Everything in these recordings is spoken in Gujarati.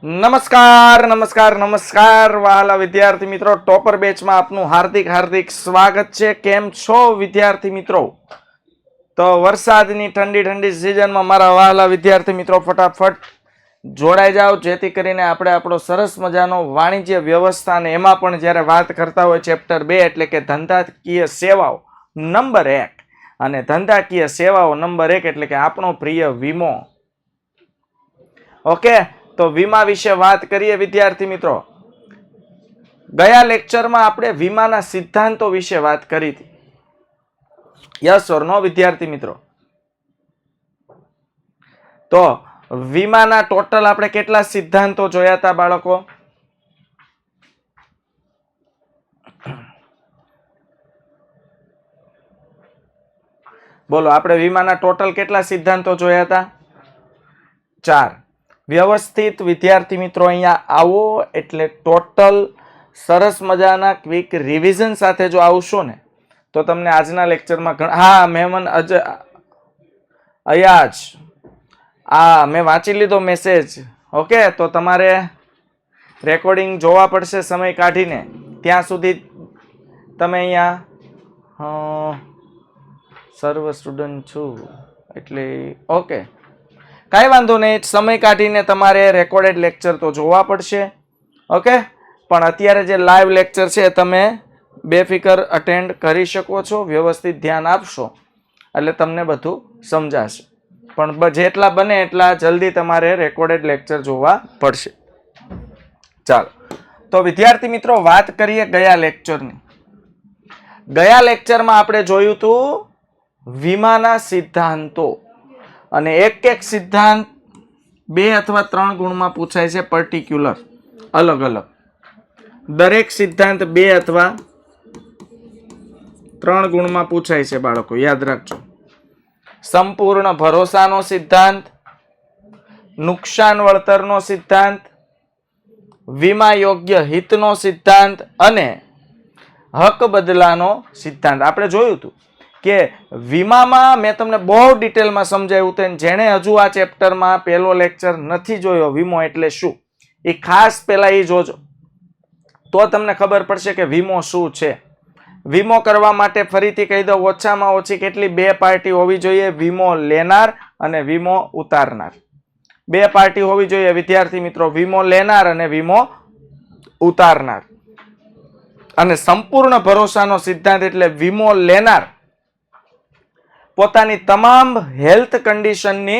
નમસ્કાર નમસ્કાર નમસ્કાર વહાલા વિદ્યાર્થી મિત્રો, ટોપર બેચમાં આપનું હાર્દિક હાર્દિક સ્વાગત છે. કેમ છો વિદ્યાર્થી મિત્રો? તો વરસાદની ઠંડી ઠંડી સિઝનમાં મારા વહાલા વિદ્યાર્થી મિત્રો ફટાફટ જોડાઈ જાઓ, જેથી કરીને આપણે આપણો સરસ મજાનો વાણિજ્ય વ્યવસ્થા અને એમાં પણ જ્યારે વાત કરતા હોય ચેપ્ટર 2 એટલે કે ધંધાકીય સેવાઓ નંબર 1 અને ધંધાકીય સેવાઓ નંબર 1 એટલે કે આપણો પ્રિય વીમો. ઓકે, તો વીમા વિશે વાત કરીએ વિદ્યાર્થી મિત્રો. ગયા લેક્ચરમાં આપણે વીમાના સિદ્ધાંતો વિશે વાત કરી હતી. યસ ઓર નો વિદ્યાર્થી મિત્રો? તો વીમાના ટોટલ આપણે કેટલા સિદ્ધાંતો જોયા હતા બાળકો? બોલો, આપણે વીમાના ટોટલ કેટલા સિદ્ધાંતો જોયા હતા? 4. વ્યવસ્થિત વિદ્યાર્થી મિત્રો અહીંયા આવો એટલે ટોટલ સરસ મજાના ક્વિક રિવિઝન સાથે જો આવશો ને તો તમને આજના લેક્ચરમાં મહેમાન અયાજ મેં વાંચી લીધો મેસેજ. ઓકે, તો તમારે રેકોર્ડિંગ જોવા પડશે સમય કાઢીને. ત્યાં સુધી તમે અહીંયા સર્વ સ્ટુડન્ટ છું એટલે ઓકે, કાંઈ વાંધો નહીં, સમય કાઢીને તમારે રેકોર્ડેડ લેક્ચર તો જોવા પડશે. ઓકે, પણ અત્યારે જે લાઈવ લેક્ચર છે તમે બેફિકર અટેન્ડ કરી શકો છો, વ્યવસ્થિત ધ્યાન આપશો એટલે તમને બધું સમજાશે. પણ જેટલા બને એટલા જલ્દી તમારે રેકોર્ડેડ લેક્ચર જોવા પડશે. ચાલો, તો વિદ્યાર્થી મિત્રો વાત કરીએ ગયા લેક્ચરની. ગયા લેક્ચરમાં આપણે જોયું હતું વીમાના સિદ્ધાંતો, અને એક એક સિદ્ધાંત 2 અથવા 3 ગુણમાં પૂછાય છે, પર્ટિક્યુલર અલગ અલગ. દરેક સિદ્ધાંત 2 અથવા 3 ગુણમાં પૂછાય છે બાળકો, યાદ રાખજો. સંપૂર્ણ ભરોસાનો સિદ્ધાંત, નુકસાન વળતરનો સિદ્ધાંત, વીમા યોગ્ય હિતનો સિદ્ધાંત અને હક બદલાનો સિદ્ધાંત. આપણે જોયું હતું કે વીમામાં મેં તમને બહુ ડિટેલમાં સમજાવ્યું હતું. જેણે હજુ આ ચેપ્ટરમાં પહેલો લેક્ચર નથી જોયો વીમો એટલે શું, એ ખાસ પહેલા એ જોજો, તો તમને ખબર પડશે કે વીમો શું છે. વીમો કરવા માટે ફરીથી કહી દઉં, ઓછામાં ઓછી કેટલી 2 પાર્ટી હોવી જોઈએ? વીમો લેનાર અને વીમો ઉતારનાર. 2 પાર્ટી હોવી જોઈએ વિદ્યાર્થી મિત્રો, વીમો લેનાર અને વીમો ઉતારનાર. અને સંપૂર્ણ ભરોસાનો સિદ્ધાંત એટલે વીમો લેનાર પોતાની તમામ હેલ્થ કન્ડિશનની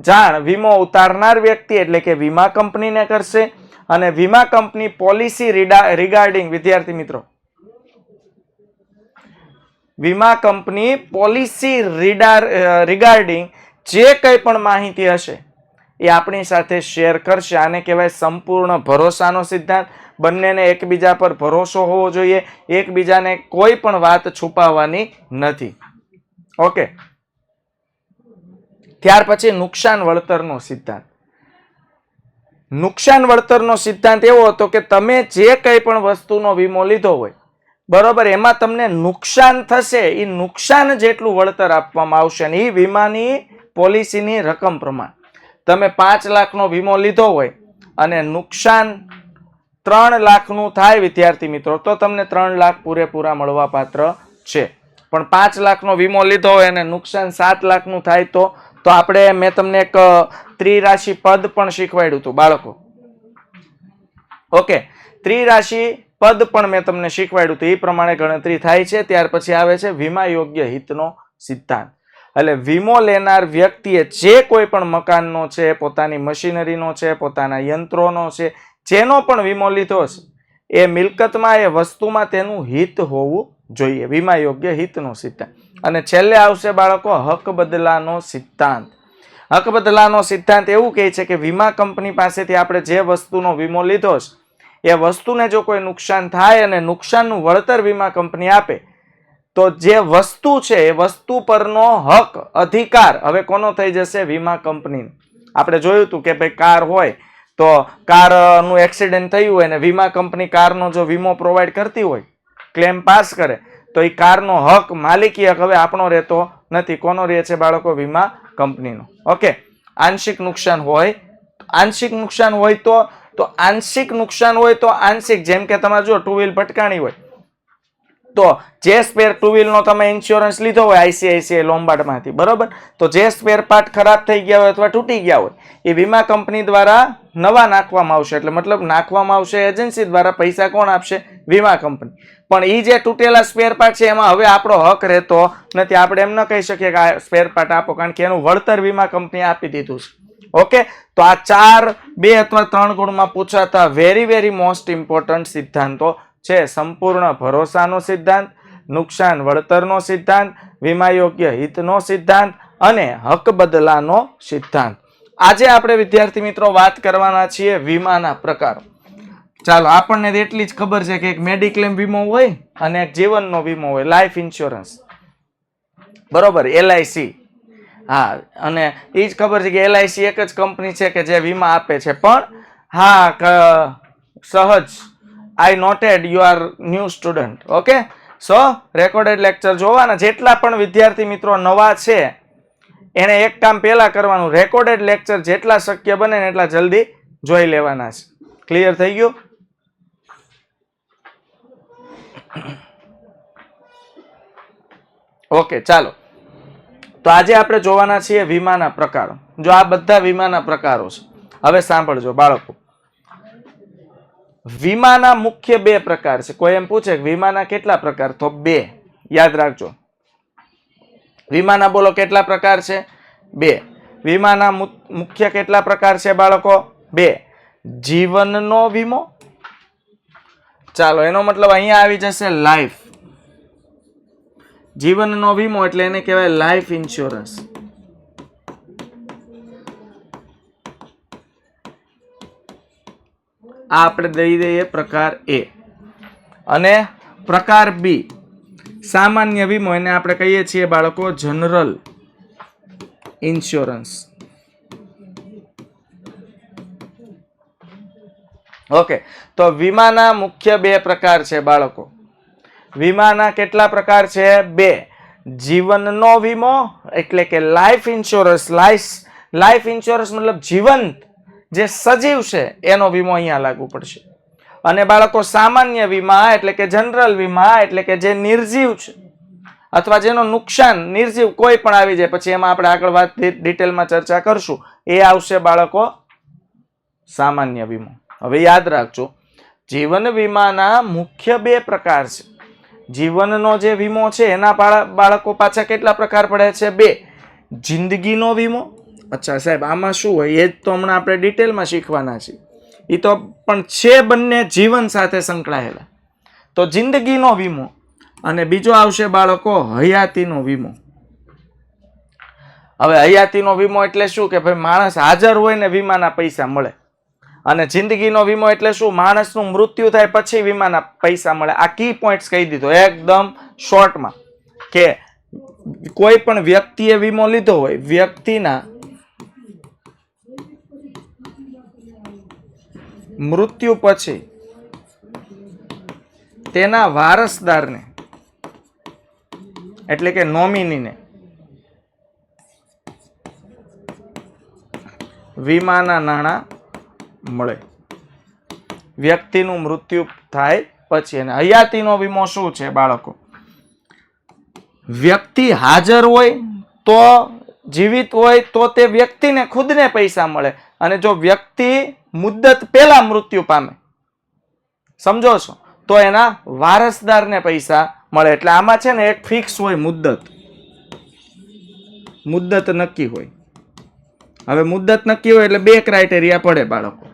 જાણ વીમો ઉતારનાર વ્યક્તિ એટલે કે વીમા કંપનીને કરશે, અને વીમા કંપની પોલિસી રિગાર્ડિંગ વિદ્યાર્થી મિત્રો, વીમા કંપની પોલિસી રિગાર્ડિંગ જે કંઈ પણ માહિતી હશે એ આપણી સાથે શેર કરશે. આને કહેવાય સંપૂર્ણ ભરોસાનો સિદ્ધાંત. બંનેને એકબીજા પર ભરોસો હોવો જોઈએ, એકબીજાને કોઈ પણ વાત છુપાવવાની નથી. ઓકે, ત્યાર પછી નુકસાન વળતરનો સિદ્ધાંત. નુકસાન વળતરનો સિદ્ધાંત એવો હતો કે તમે જે કંઈ પણ વસ્તુનો વીમો લીધો હોય બરોબર, એમાં તમને નુકસાન થશે, એ નુકસાન જેટલું વળતર આપવામાં આવશે. અને એ વીમાની પોલિસીની રકમ પ્રમાણે તમે 5 લાખનો વીમો લીધો હોય અને નુકસાન 3 લાખનું થાય વિદ્યાર્થી મિત્રો, તો તમને 3 લાખ પૂરેપૂરા મળવા પાત્ર છે. પણ 5 લાખનો વીમો લીધો હોય અને નુકસાન 7 લાખનું થાય તો મેં તમને એક ત્રિરાશિ પદ પણ શીખવાડ્યું હતું બાળકો. ઓકે, ત્રિરાશિ પદ પણ મેં તમને શીખવાડ્યું હતું, એ પ્રમાણે ગણતરી થાય છે. ત્યાર પછી આવે છે વીમા યોગ્ય હિતનો સિદ્ધાંત. એટલે વીમો લેનાર વ્યક્તિએ જે કોઈ પણ મકાનનો છે, પોતાની મશીનરીનો છે, પોતાના યંત્રોનો છે, જેનો પણ વીમો લીધો છે એ મિલકતમાં, એ વસ્તુમાં તેનું હિત હોવું જોઈએ. વીમા યોગ્ય હિતનો સિદ્ધાંત. અને છેલ્લે આવશે બાળકો હક બદલાનો સિદ્ધાંત. હક બદલાનો સિદ્ધાંત એવું કહે છે કે વીમા કંપની પાસેથી આપણે જે વસ્તુનો વીમો લીધો છે એ વસ્તુને જો કોઈ નુકસાન થાય અને નુકસાનનું વળતર વીમા કંપની આપે તો જે વસ્તુ છે એ વસ્તુ પરનો હક અધિકાર હવે કોનો થઈ જશે? વીમા કંપની. આપણે જોયું હતું કે ભાઈ કાર હોય તો કારનું એક્સિડન્ટ થયું હોય અને વીમા કંપની કારનો જો વીમો પ્રોવાઈડ કરતી હોય, ક્લેમ પાસ કરે, તો એ કારનો હક, માલિકી હક હવે આપણો રહેતો નથી. કોનો રહે છે બાળકો? વીમા કંપનીનો. ઓકે, આંશિક નુકસાન હોય તો તો આંશિક નુકસાન હોય તો આંશિક, જેમ કે તમારે જો ટુ વ્હીલ ભટકાણી હોય તો જે સ્પેર ટુ વ્હીલ નો તમે ઇન્સ્યોરન્સ લીધો હોય આઈસીઆઈસીઆઈ લોમ્બાર્ડમાંથી, બરોબર, તો જે સ્પેર પાર્ટ ખરાબ થઈ ગયા હોય અથવા તૂટી ગયા હોય એ વીમા કંપની દ્વારા નવા નાખવામાં આવશે. એટલે મતલબ નાખવામાં આવશે એજન્સી દ્વારા, પૈસા કોણ આપશે? વીમા કંપની. પણ એ જે તૂટેલા સ્પેર પાર્ટ છે એમાં હવે આપણો હક રહેતો નથી. આપણે એમ ન કહી શકીએ કે આ સ્પેર પાર્ટ આપો, કારણ કે એનું વળતર વીમા કંપની આપી દીધું છે. ઓકે, તો આ 4, 2 અથવા 3 ગુણમાં પૂછાતા વેરી મોસ્ટ ઇમ્પોર્ટન્ટ સિદ્ધાંતો છે. સંપૂર્ણ ભરોસાનો સિદ્ધાંત, નુકસાન વળતરનો સિદ્ધાંત, વીમા યોગ્ય હિતનો સિદ્ધાંત અને હક બદલાનો સિદ્ધાંત. આજે આપણે વિદ્યાર્થી મિત્રો વાત કરવાના છીએ વીમાના પ્રકારો. ચાલો, આપણને એટલી જ ખબર છે કે એક મેડિક્લેમ વીમો હોય અને એક જીવનનો વીમો હોય, લાઈફ ઇન્સ્યોરન્સ, બરોબર, એલઆઈસી. હા, અને એ જ ખબર છે કે એલઆઈસી એક જ કંપની છે કે જે વીમા આપે છે. પણ હા, Sahaj, I noted you are new student. Okay, so recorded lecture જોવાના. જેટલા પણ વિદ્યાર્થી મિત્રો નવા છે એને એક કામ પહેલા કરવાનું, રેકોર્ડેડ લેક્ચર જેટલા શક્ય બને ને એટલા જલ્દી જોઈ લેવાના છે. ક્લિયર થઈ ગયું? ઓકે, ચાલો. તો આજે આપણે જોવાના છીએ વીમાના પ્રકારો. જો આ બધા વીમાના પ્રકારો છે. હવે સાંભળજો બાળકો, વીમાના મુખ્ય 2 પ્રકાર છે. કોઈ એમ પૂછે કે વીમાના કેટલા પ્રકાર? તો 2. યાદ રાખજો. વીમાના બોલો કેટલા પ્રકાર છે? 2. વીમાના મુખ્ય કેટલા પ્રકાર છે બાળકો? 2. જીવનનો વીમો, ચાલો એનો મતલબ અહીંયા આવી જશે લાઈફ. જીવનનો વીમો એટલે એને કહેવાય લાઈફ ઇન્સ્યોરન્સ. આ આપણે દઈ દઈએ પ્રકાર A. અને પ્રકાર B સામાન્ય વીમો, એને આપણે કહીએ છીએ બાળકો જનરલ ઇન્સ્યોરન્સ. ઓકે, તો વીમાના મુખ્ય 2 પ્રકાર છે બાળકો. વીમાના કેટલા પ્રકાર છે? 2. જીવનનો વીમો એટલે કે લાઈફ ઇન્સ્યોરન્સ. લાઈફ ઇન્સ્યોરન્સ મતલબ જીવંત, જે સજીવ છે એનો વીમો અહીંયા લાગુ પડશે. અને બાળકો સામાન્ય વીમા એટલે કે જનરલ વીમા એટલે કે જે નિર્જીવ છે અથવા જેનો નુકસાન નિર્જીવ કોઈ પણ આવી જાય, પછી એમાં આપણે આગળ વાત ડિટેલમાં ચર્ચા કરશું, એ આવશે બાળકો સામાન્ય વીમો. હવે યાદ રાખજો, જીવન વીમાના મુખ્ય 2 પ્રકાર છે. જીવનનો જે વીમો છે એના બાળકો પાછા કેટલા પ્રકાર પડે છે? 2. જિંદગીનો વીમો. અચ્છા સાહેબ, આમાં શું હોય એ તો હમણાં આપણે ડિટેલમાં શીખવાના છીએ. એ તો પણ છે બંને જીવન સાથે સંકળાયેલા. તો જિંદગીનો વીમો. અને બીજો આવશે બાળકો હયાતીનો વીમો. હવે હયાતીનો વીમો એટલે શું? કે ભાઈ માણસ હાજર હોય ને વીમાના પૈસા મળે. અને જિંદગીનો વીમો એટલે શું? માણસનું મૃત્યુ થાય પછી વીમાના પૈસા મળે. આ કી પોઈન્ટ્સ કહી દીધો એકદમ શોર્ટમાં, કે કોઈ પણ વ્યક્તિએ વીમો લીધો હોય, વ્યક્તિના મૃત્યુ પછી તેના વારસદારને એટલે કે નોમિનીને વીમાના નાણાં મળે. વ્યક્તિનું મૃત્યુ થાય પછી. અને હયાતીનો વીમો શું છે બાળકો? વ્યક્તિ હાજર હોય તો, જીવિત હોય તો તે વ્યક્તિને ખુદને પૈસા મળે. અને જો વ્યક્તિ મુદ્દત પહેલા મૃત્યુ પામે, સમજો છો, તો એના વારસદારને પૈસા મળે. એટલે આમાં છે ને એક ફિક્સ હોય મુદ્દત નક્કી હોય. હવે મુદ્દત નક્કી હોય એટલે 2 ક્રાઇટેરિયા પડે બાળકો.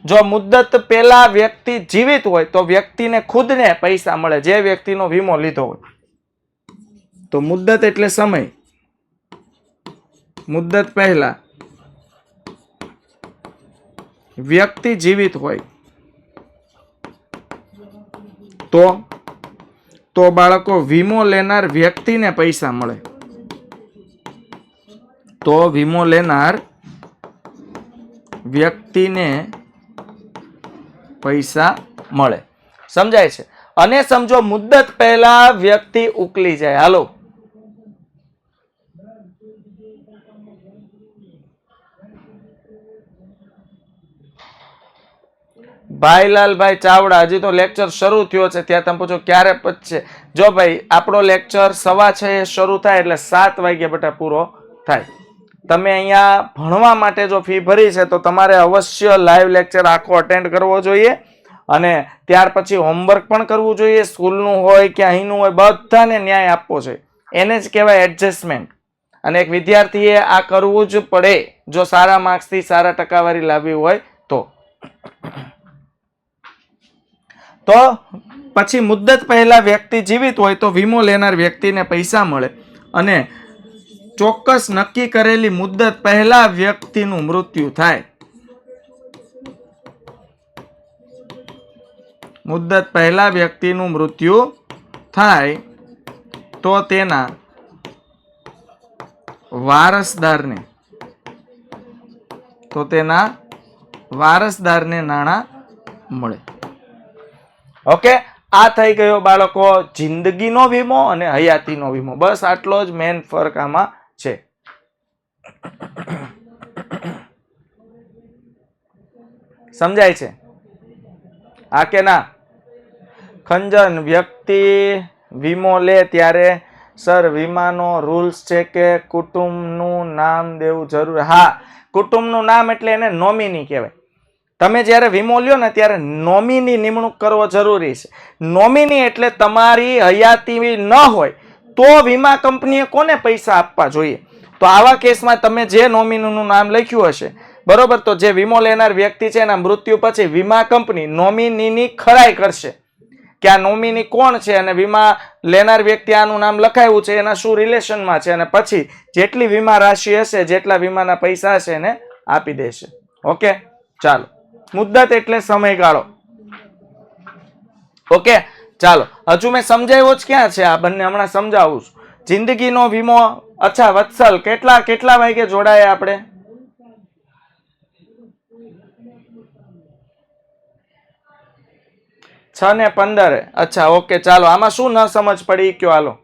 જો મુદ્દત પહેલા વ્યક્તિ જીવિત હોય તો વ્યક્તિને ખુદને પૈસા મળે, જે વ્યક્તિનો વીમો લીધો હોય. તો મુદ્દત એટલે સમય. મુદ્દત પહેલા વ્યક્તિ જીવિત હોય તો બાળકો વીમો લેનાર વ્યક્તિને પૈસા મળે. તો વીમો લેનાર વ્યક્તિને પૈસા મળે. સમજાય છે? અને સમજો મુદ્દત પહેલા વ્યક્તિ ઉકલી જાય, હાલો, ભાઈલાલભાઈ ચાવડા, હજી તો લેક્ચર શરૂ થયો છે, ત્યાં તમે પૂછો ક્યારે પતશે? જો ભાઈ આપણો લેક્ચર 6:15 શરૂ થાય એટલે 7 વાગ્યા બેટા પૂરો થાય. તમે અહીંયા ભણવા માટે જો ફી ભરી છે તો તમારે અવશ્ય લાઈવ લેક્ચર આખો અટેન્ડ કરવો જોઈએ અને ત્યાર પછી હોમવર્ક પણ કરવું જોઈએ. સ્કૂલનું હોય કે અહીંનું હોય બધાને ન્યાય આપવો જોઈએ. એને જ કહેવાય એડજસ્ટમેન્ટ. અને એક વિદ્યાર્થીએ આ કરવું જ પડે જો સારા માર્ક્સથી સારા ટકાવારી લાવવી હોય તો. પછી મુદ્દત પહેલા વ્યક્તિ જીવિત હોય તો વીમો લેનાર વ્યક્તિને પૈસા મળે અને ચોક્કસ નક્કી કરેલી મુદ્દત પહેલા વ્યક્તિનું મૃત્યુ થાય. મુદ્દત પહેલા વ્યક્તિનું મૃત્યુ થાય તો તેના વારસદારને નાણાં મળે. ઓકે, આ થઈ ગયો બાળકો જિંદગીનો વીમો અને હયાતીનો વીમો. બસ આટલો જ મેન ફરક આમાં છે. સમજાય છે આ કે ના? ખંજન, વ્યક્તિ વીમો લે ત્યારે સર વીમાનો રૂલ્સ છે કે કુટુંબનું નામ દેવું જરૂરી. હા, કુટુંબનું નામ એટલે એને નોમિની કહેવાય. તમે જ્યારે વીમો લ્યો ને ત્યારે નોમિની નિમણૂક કરવો જરૂરી છે. નોમિની એટલે તમારી હયાતી ન હોય તો વીમા કંપનીએ કોને પૈસા આપવા જોઈએ? તો આવા કેસમાં તમે જે નોમિનીનું નામ લખ્યું હશે બરોબર, તો જે વીમો લેનાર વ્યક્તિ છે એના મૃત્યુ પછી વીમા કંપની નોમિનીની ખરાઈ કરશે કે આ નોમિની કોણ છે અને વીમા લેનાર વ્યક્તિ આનું નામ લખાયું છે, એના શું રિલેશનમાં છે, અને પછી જેટલી વીમા રાશિ હશે, જેટલા વીમાના પૈસા હશે એને આપી દેશે. ઓકે, ચાલો. મુદ્દત એટલે સમયગાળો. ઓકે, ચાલો. હજુ મેં સમજાવ્યો જ ક્યાં છે? આ બંને હમણાં સમજાવું છું. જિંદગીનો વીમો. અચ્છા વત્સલ, કેટલા વાગે જોડાયા આપણે? 6:15. અચ્છા, ઓકે, ચાલો. આમાં શું ન સમજ પડી કયો? હાલો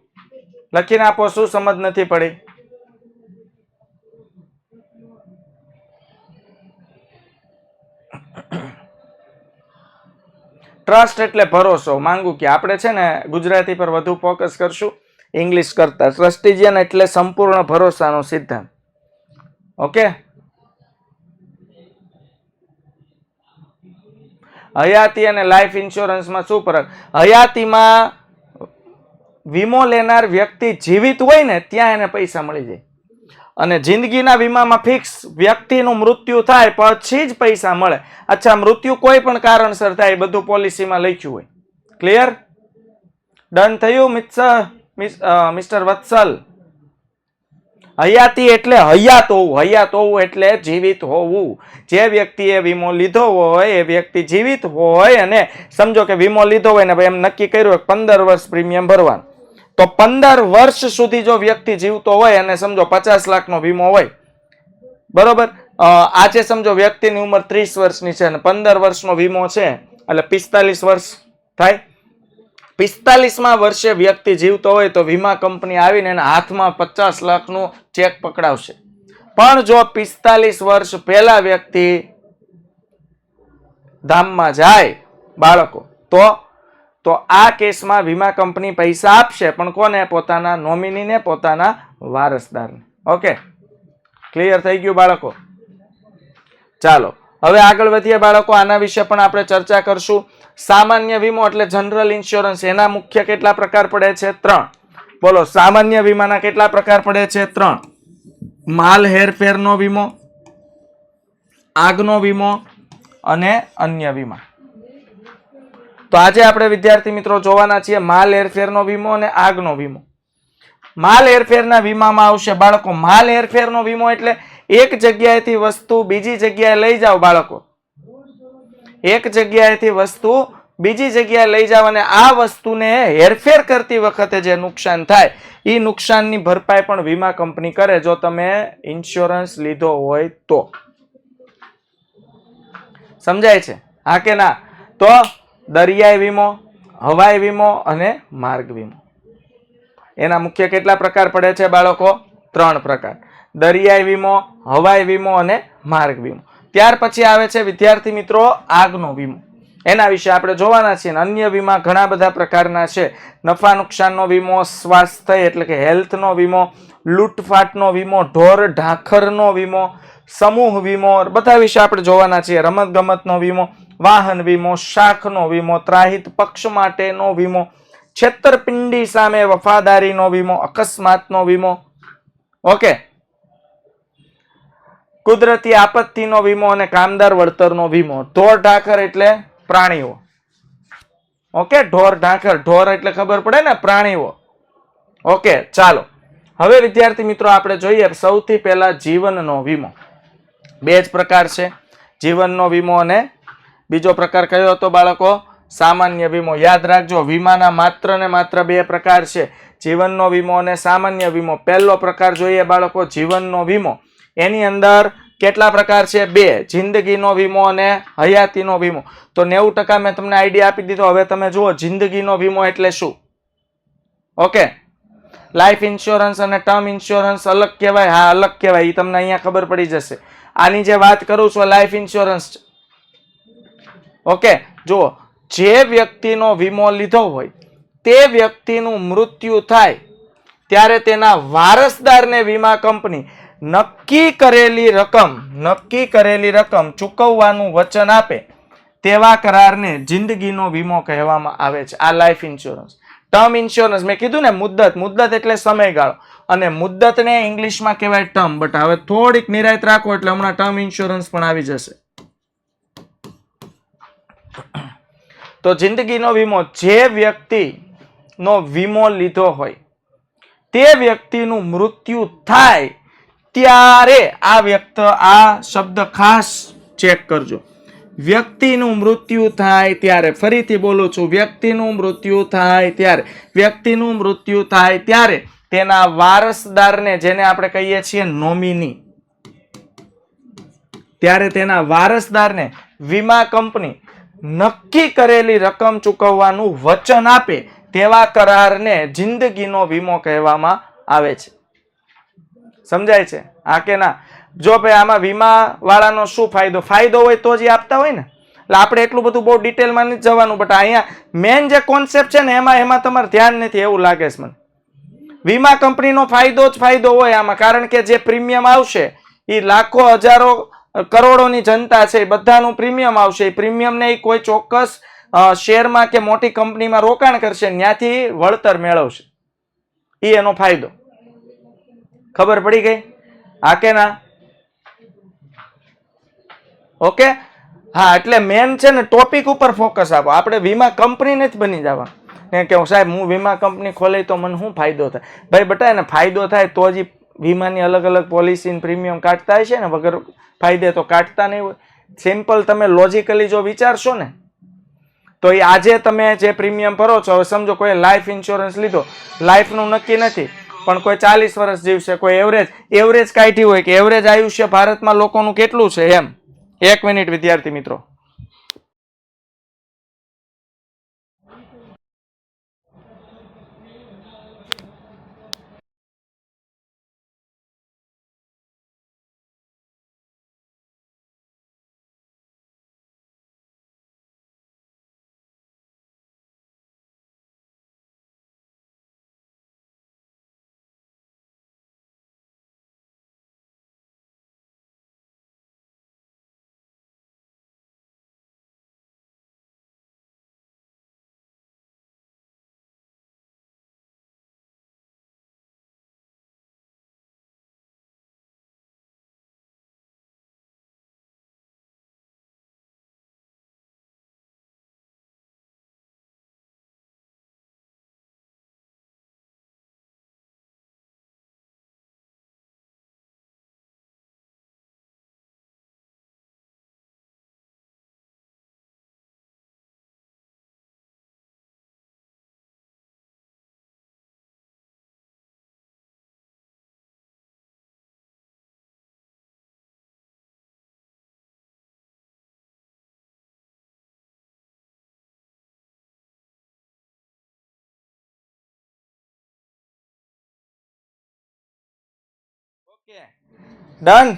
લખીને આપો, શું સમજ નથી પડી? ટ્રસ્ટ એટલે ભરોસો. માંગુ કે આપણે છે ને ગુજરાતી પર વધુ ફોકસ કરશું ઇંગ્લિશ કરતા. ટ્રસ્ટીજિયન એટલે સંપૂર્ણ ભરોસાનો સિદ્ધાંત. ઓકે, હયાતી અને લાઈફ ઇન્સ્યોરન્સમાં શું ફરક? હયાતીમાં વીમો લેનાર વ્યક્તિ જીવિત હોય ને ત્યાં એને પૈસા મળી જાય અને જિંદગીના વીમામાં ફિક્સ વ્યક્તિનું મૃત્યુ થાય પછી જ પૈસા મળે. અચ્છા, મૃત્યુ કોઈ પણ કારણસર થાય, બધું પોલિસીમાં લખ્યું હોય. ક્લિયર? ડન થયું મિસ્ટર વત્સલ? હયાતી એટલે હયાત હોવું. હયાત હોવું એટલે જીવિત હોવું. જે વ્યક્તિએ વીમો લીધો હોય એ વ્યક્તિ જીવિત હોય અને સમજો કે વીમો લીધો હોય ને એમ નક્કી કર્યું 15 વર્ષ પ્રીમિયમ ભરવાનું, તો 15 વર્ષ સુધી જો વ્યક્તિ જીવતો હોય અને સમજો 50 લાખનો વીમો હોય બરોબર, આજે સમજો વ્યક્તિની ઉંમર 30 વર્ષની છે અને 15 વર્ષનો વીમો છે એટલે 45 વર્ષ થાય. 45મા વર્ષે વ્યક્તિ જીવતો હોય તો વીમા કંપની આવીને એના હાથમાં 50 લાખનું ચેક પકડાવશે. પણ જો 45 વર્ષ પહેલા વ્યક્તિ ધામમાં જાય બાળકો, તો આ કેસમાં વીમા કંપની પૈસા આપશે, પણ કોને? પોતાના નોમિનીને, પોતાના વારસદારને. ઓકે, ક્લિયર થઈ ગયું બાળકો? ચાલો હવે આગળ વધીએ બાળકો. આના વિશે પણ આપણે ચર્ચા કરશું. સામાન્ય વીમો એટલે જનરલ ઇન્સ્યોરન્સ. એના મુખ્ય કેટલા પ્રકાર પડે છે? 3. બોલો, સામાન્ય વીમાના કેટલા પ્રકાર પડે છે? 3. માલ હેરફેરનો વીમો, આગનો વીમો અને અન્ય વીમા. તો આજે આપણે વિદ્યાર્થી મિત્રો જોવાના છીએ માલ હેરફેરનો વીમો અને આગનો વીમો. માલ હેરફેરના વીમામાં આવશે બાળકો, માલ હેરફેરનો વીમો એટલે એક જગ્યાએથી વસ્તુ બીજી જગ્યાએ લઈ જાવ બાળકો. એક જગ્યાએથી વસ્તુ બીજી જગ્યાએ લઈ જાવ અને આ વસ્તુને હેરફેર કરતી વખતે જે નુકસાન થાય એ નુકસાનની ભરપાઈ પણ વીમા કંપની કરે જો તમે ઇન્સ્યોરન્સ લીધો હોય તો. સમજાય છે? હા કે ના? તો દરિયાઈ વીમો, હવાઈ વીમો અને માર્ગ વીમો. એના મુખ્ય કેટલા પ્રકાર પડે છે બાળકો? 3 પ્રકાર. દરિયાઈ વીમો, હવાઈ વીમો અને માર્ગ વીમો. ત્યાર પછી આવે છે વિદ્યાર્થી મિત્રો આગનો વીમો. એના વિશે આપણે જોવાના છીએ. અન્ય વીમા ઘણા બધા પ્રકારના છે. નફા નુકસાનનો વીમો, સ્વાસ્થ્ય એટલે કે હેલ્થનો વીમો, લૂંટફાટનો વીમો, ઢોર ઢાખરનો વીમો, સમૂહ વીમો, બધા વિશે આપણે જોવાના છીએ. રમત ગમતનો વીમો, વાહન વીમો, શાખનો વીમો, ત્રાહિત પક્ષ માટેનો વીમો, છેતરપિંડી સામે વફાદારીનો વીમો, અકસ્માતનો વીમો, ઓકે, કુદરતી આપત્તિનો વીમો અને કામદાર વળતરનો વીમો. ઢોર ઢાખર એટલે પ્રાણીઓ, ઓકે, ઢોર ઢાખર, ઢોર એટલે ખબર પડે ને, પ્રાણીઓ. ઓકે, ચાલો હવે વિદ્યાર્થી મિત્રો આપણે જોઈએ સૌથી પહેલા જીવનનો વીમો. બે જ પ્રકાર છે, જીવનનો વીમો અને બીજો પ્રકાર કયો હતો બાળકો? સામાન્ય વીમો. યાદ રાખજો, વીમાના માત્ર ને માત્ર બે પ્રકાર છે, જીવનનો વીમો અને સામાન્ય વીમો. પહેલો પ્રકાર જોઈએ બાળકો, જીવનનો વીમો. એની અંદર કેટલા પ્રકાર છે? બે, જિંદગીનો વીમો અને હયાતીનો વીમો. તો 90% મેં તમને આઈડિયા આપી દીધો. હવે તમે જુઓ જિંદગીનો વીમો એટલે શું. ઓકે, લાઈફ ઇન્સ્યોરન્સ અને ટર્મ ઇન્સ્યોરન્સ અલગ કહેવાય? હા, અલગ કહેવાય. એ તમને અહીંયા ખબર પડી જશે. આની જે વાત કરું છું લાઈફ ઇન્સ્યોરન્સ. ઓકે, જુઓ, જે વ્યક્તિનો વીમો લીધો હોય તે વ્યક્તિનું મૃત્યુ થાય ત્યારે તેના વારસદારને વીમા કંપની નક્કી કરેલી રકમ ચૂકવવાનું વચન આપે તેવા કરારને જિંદગીનો વીમો કહેવામાં આવે છે. આ લાઈફ ઇન્સ્યોરન્સ. ટર્મ ઇન્સ્યોરન્સ મેં કીધું ને, મુદ્દત એટલે સમયગાળો, અને મુદ્દતને ઇંગ્લિશમાં કહેવાય ટર્મ. બટ હવે થોડીક નિરાયત રાખો એટલે હમણાં ટર્મ ઇન્સ્યોરન્સ પણ આવી જશે. તો જિંદગીનો વીમો, જે વ્યક્તિનો વીમો લીધો હોય તે વ્યક્તિનું મૃત્યુ થાય ત્યારે આ શબ્દ ખાસ ચેક કરજો. વ્યક્તિનું મૃત્યુ થાય ત્યારે, ફરીથી બોલું છું, વ્યક્તિનું મૃત્યુ થાય ત્યારે તેના વારસદારને, જેને આપણે કહીએ છીએ નોમિની, ત્યારે તેના વારસદારને વીમા કંપની નક્કી કરેલી રકમ ચૂકવવાનું વચન આપે તેવા કરારને જિંદગીનો વીમો કહેવામાં આવે છે. સમજાય છે? હા કે ના? જો ભાઈ આમાં વીમા વાળાનો શું ફાયદો હોય તો જ આપતા હોય ને. એટલે આપણે એટલું બધું બહુ ડિટેલમાં નથી જવાનું, બટ અહીંયા મેન જે કોન્સેપ્ટ છે ને એમાં તમારે ધ્યાન નથી એવું લાગે છે મને. વીમા કંપનીનો ફાયદો હોય આમાં, કારણ કે જે પ્રીમિયમ આવશે એ લાખો હજારો કરોડોની જનતા છે, એ બધાનું પ્રીમિયમ આવશે. એ પ્રીમિયમને એ કોઈ ચોક્કસ શેરમાં કે મોટી કંપનીમાં રોકાણ કરશે, ત્યાંથી વળતર મેળવશે. એ એનો ફાયદો. ખબર પડી ગઈ? હા કે ના? ઓકે, હા, એટલે મેન છે ને ટોપિક ઉપર ફોકસ આપો. આપણે વીમા કંપની નથી બની જવા કે સાહેબ હું વીમા કંપની ખોલી તો મને શું ફાયદો થાય. ભાઈ બટા, એને ફાયદો થાય તો જ વીમાની અલગ અલગ પોલિસી પ્રીમિયમ કાઢતા હશે ને, વગર ફાયદે તો કાઢતા નહીં હોય. સિમ્પલ તમે લોજિકલી જો વિચારશો ને તો એ આજે તમે જે પ્રીમિયમ ભરો છો, હવે સમજો કોઈ લાઈફ ઇન્સ્યોરન્સ લીધો, લાઈફનું નક્કી નથી પણ કોઈ 40 વર્ષ જીવશે, કોઈ એવરેજ કાઢી હોય કે એવરેજ આયુષ્ય ભારતમાં લોકોનું કેટલું છે એમ. 1 મિનિટ વિદ્યાર્થી મિત્રો. Okay, done.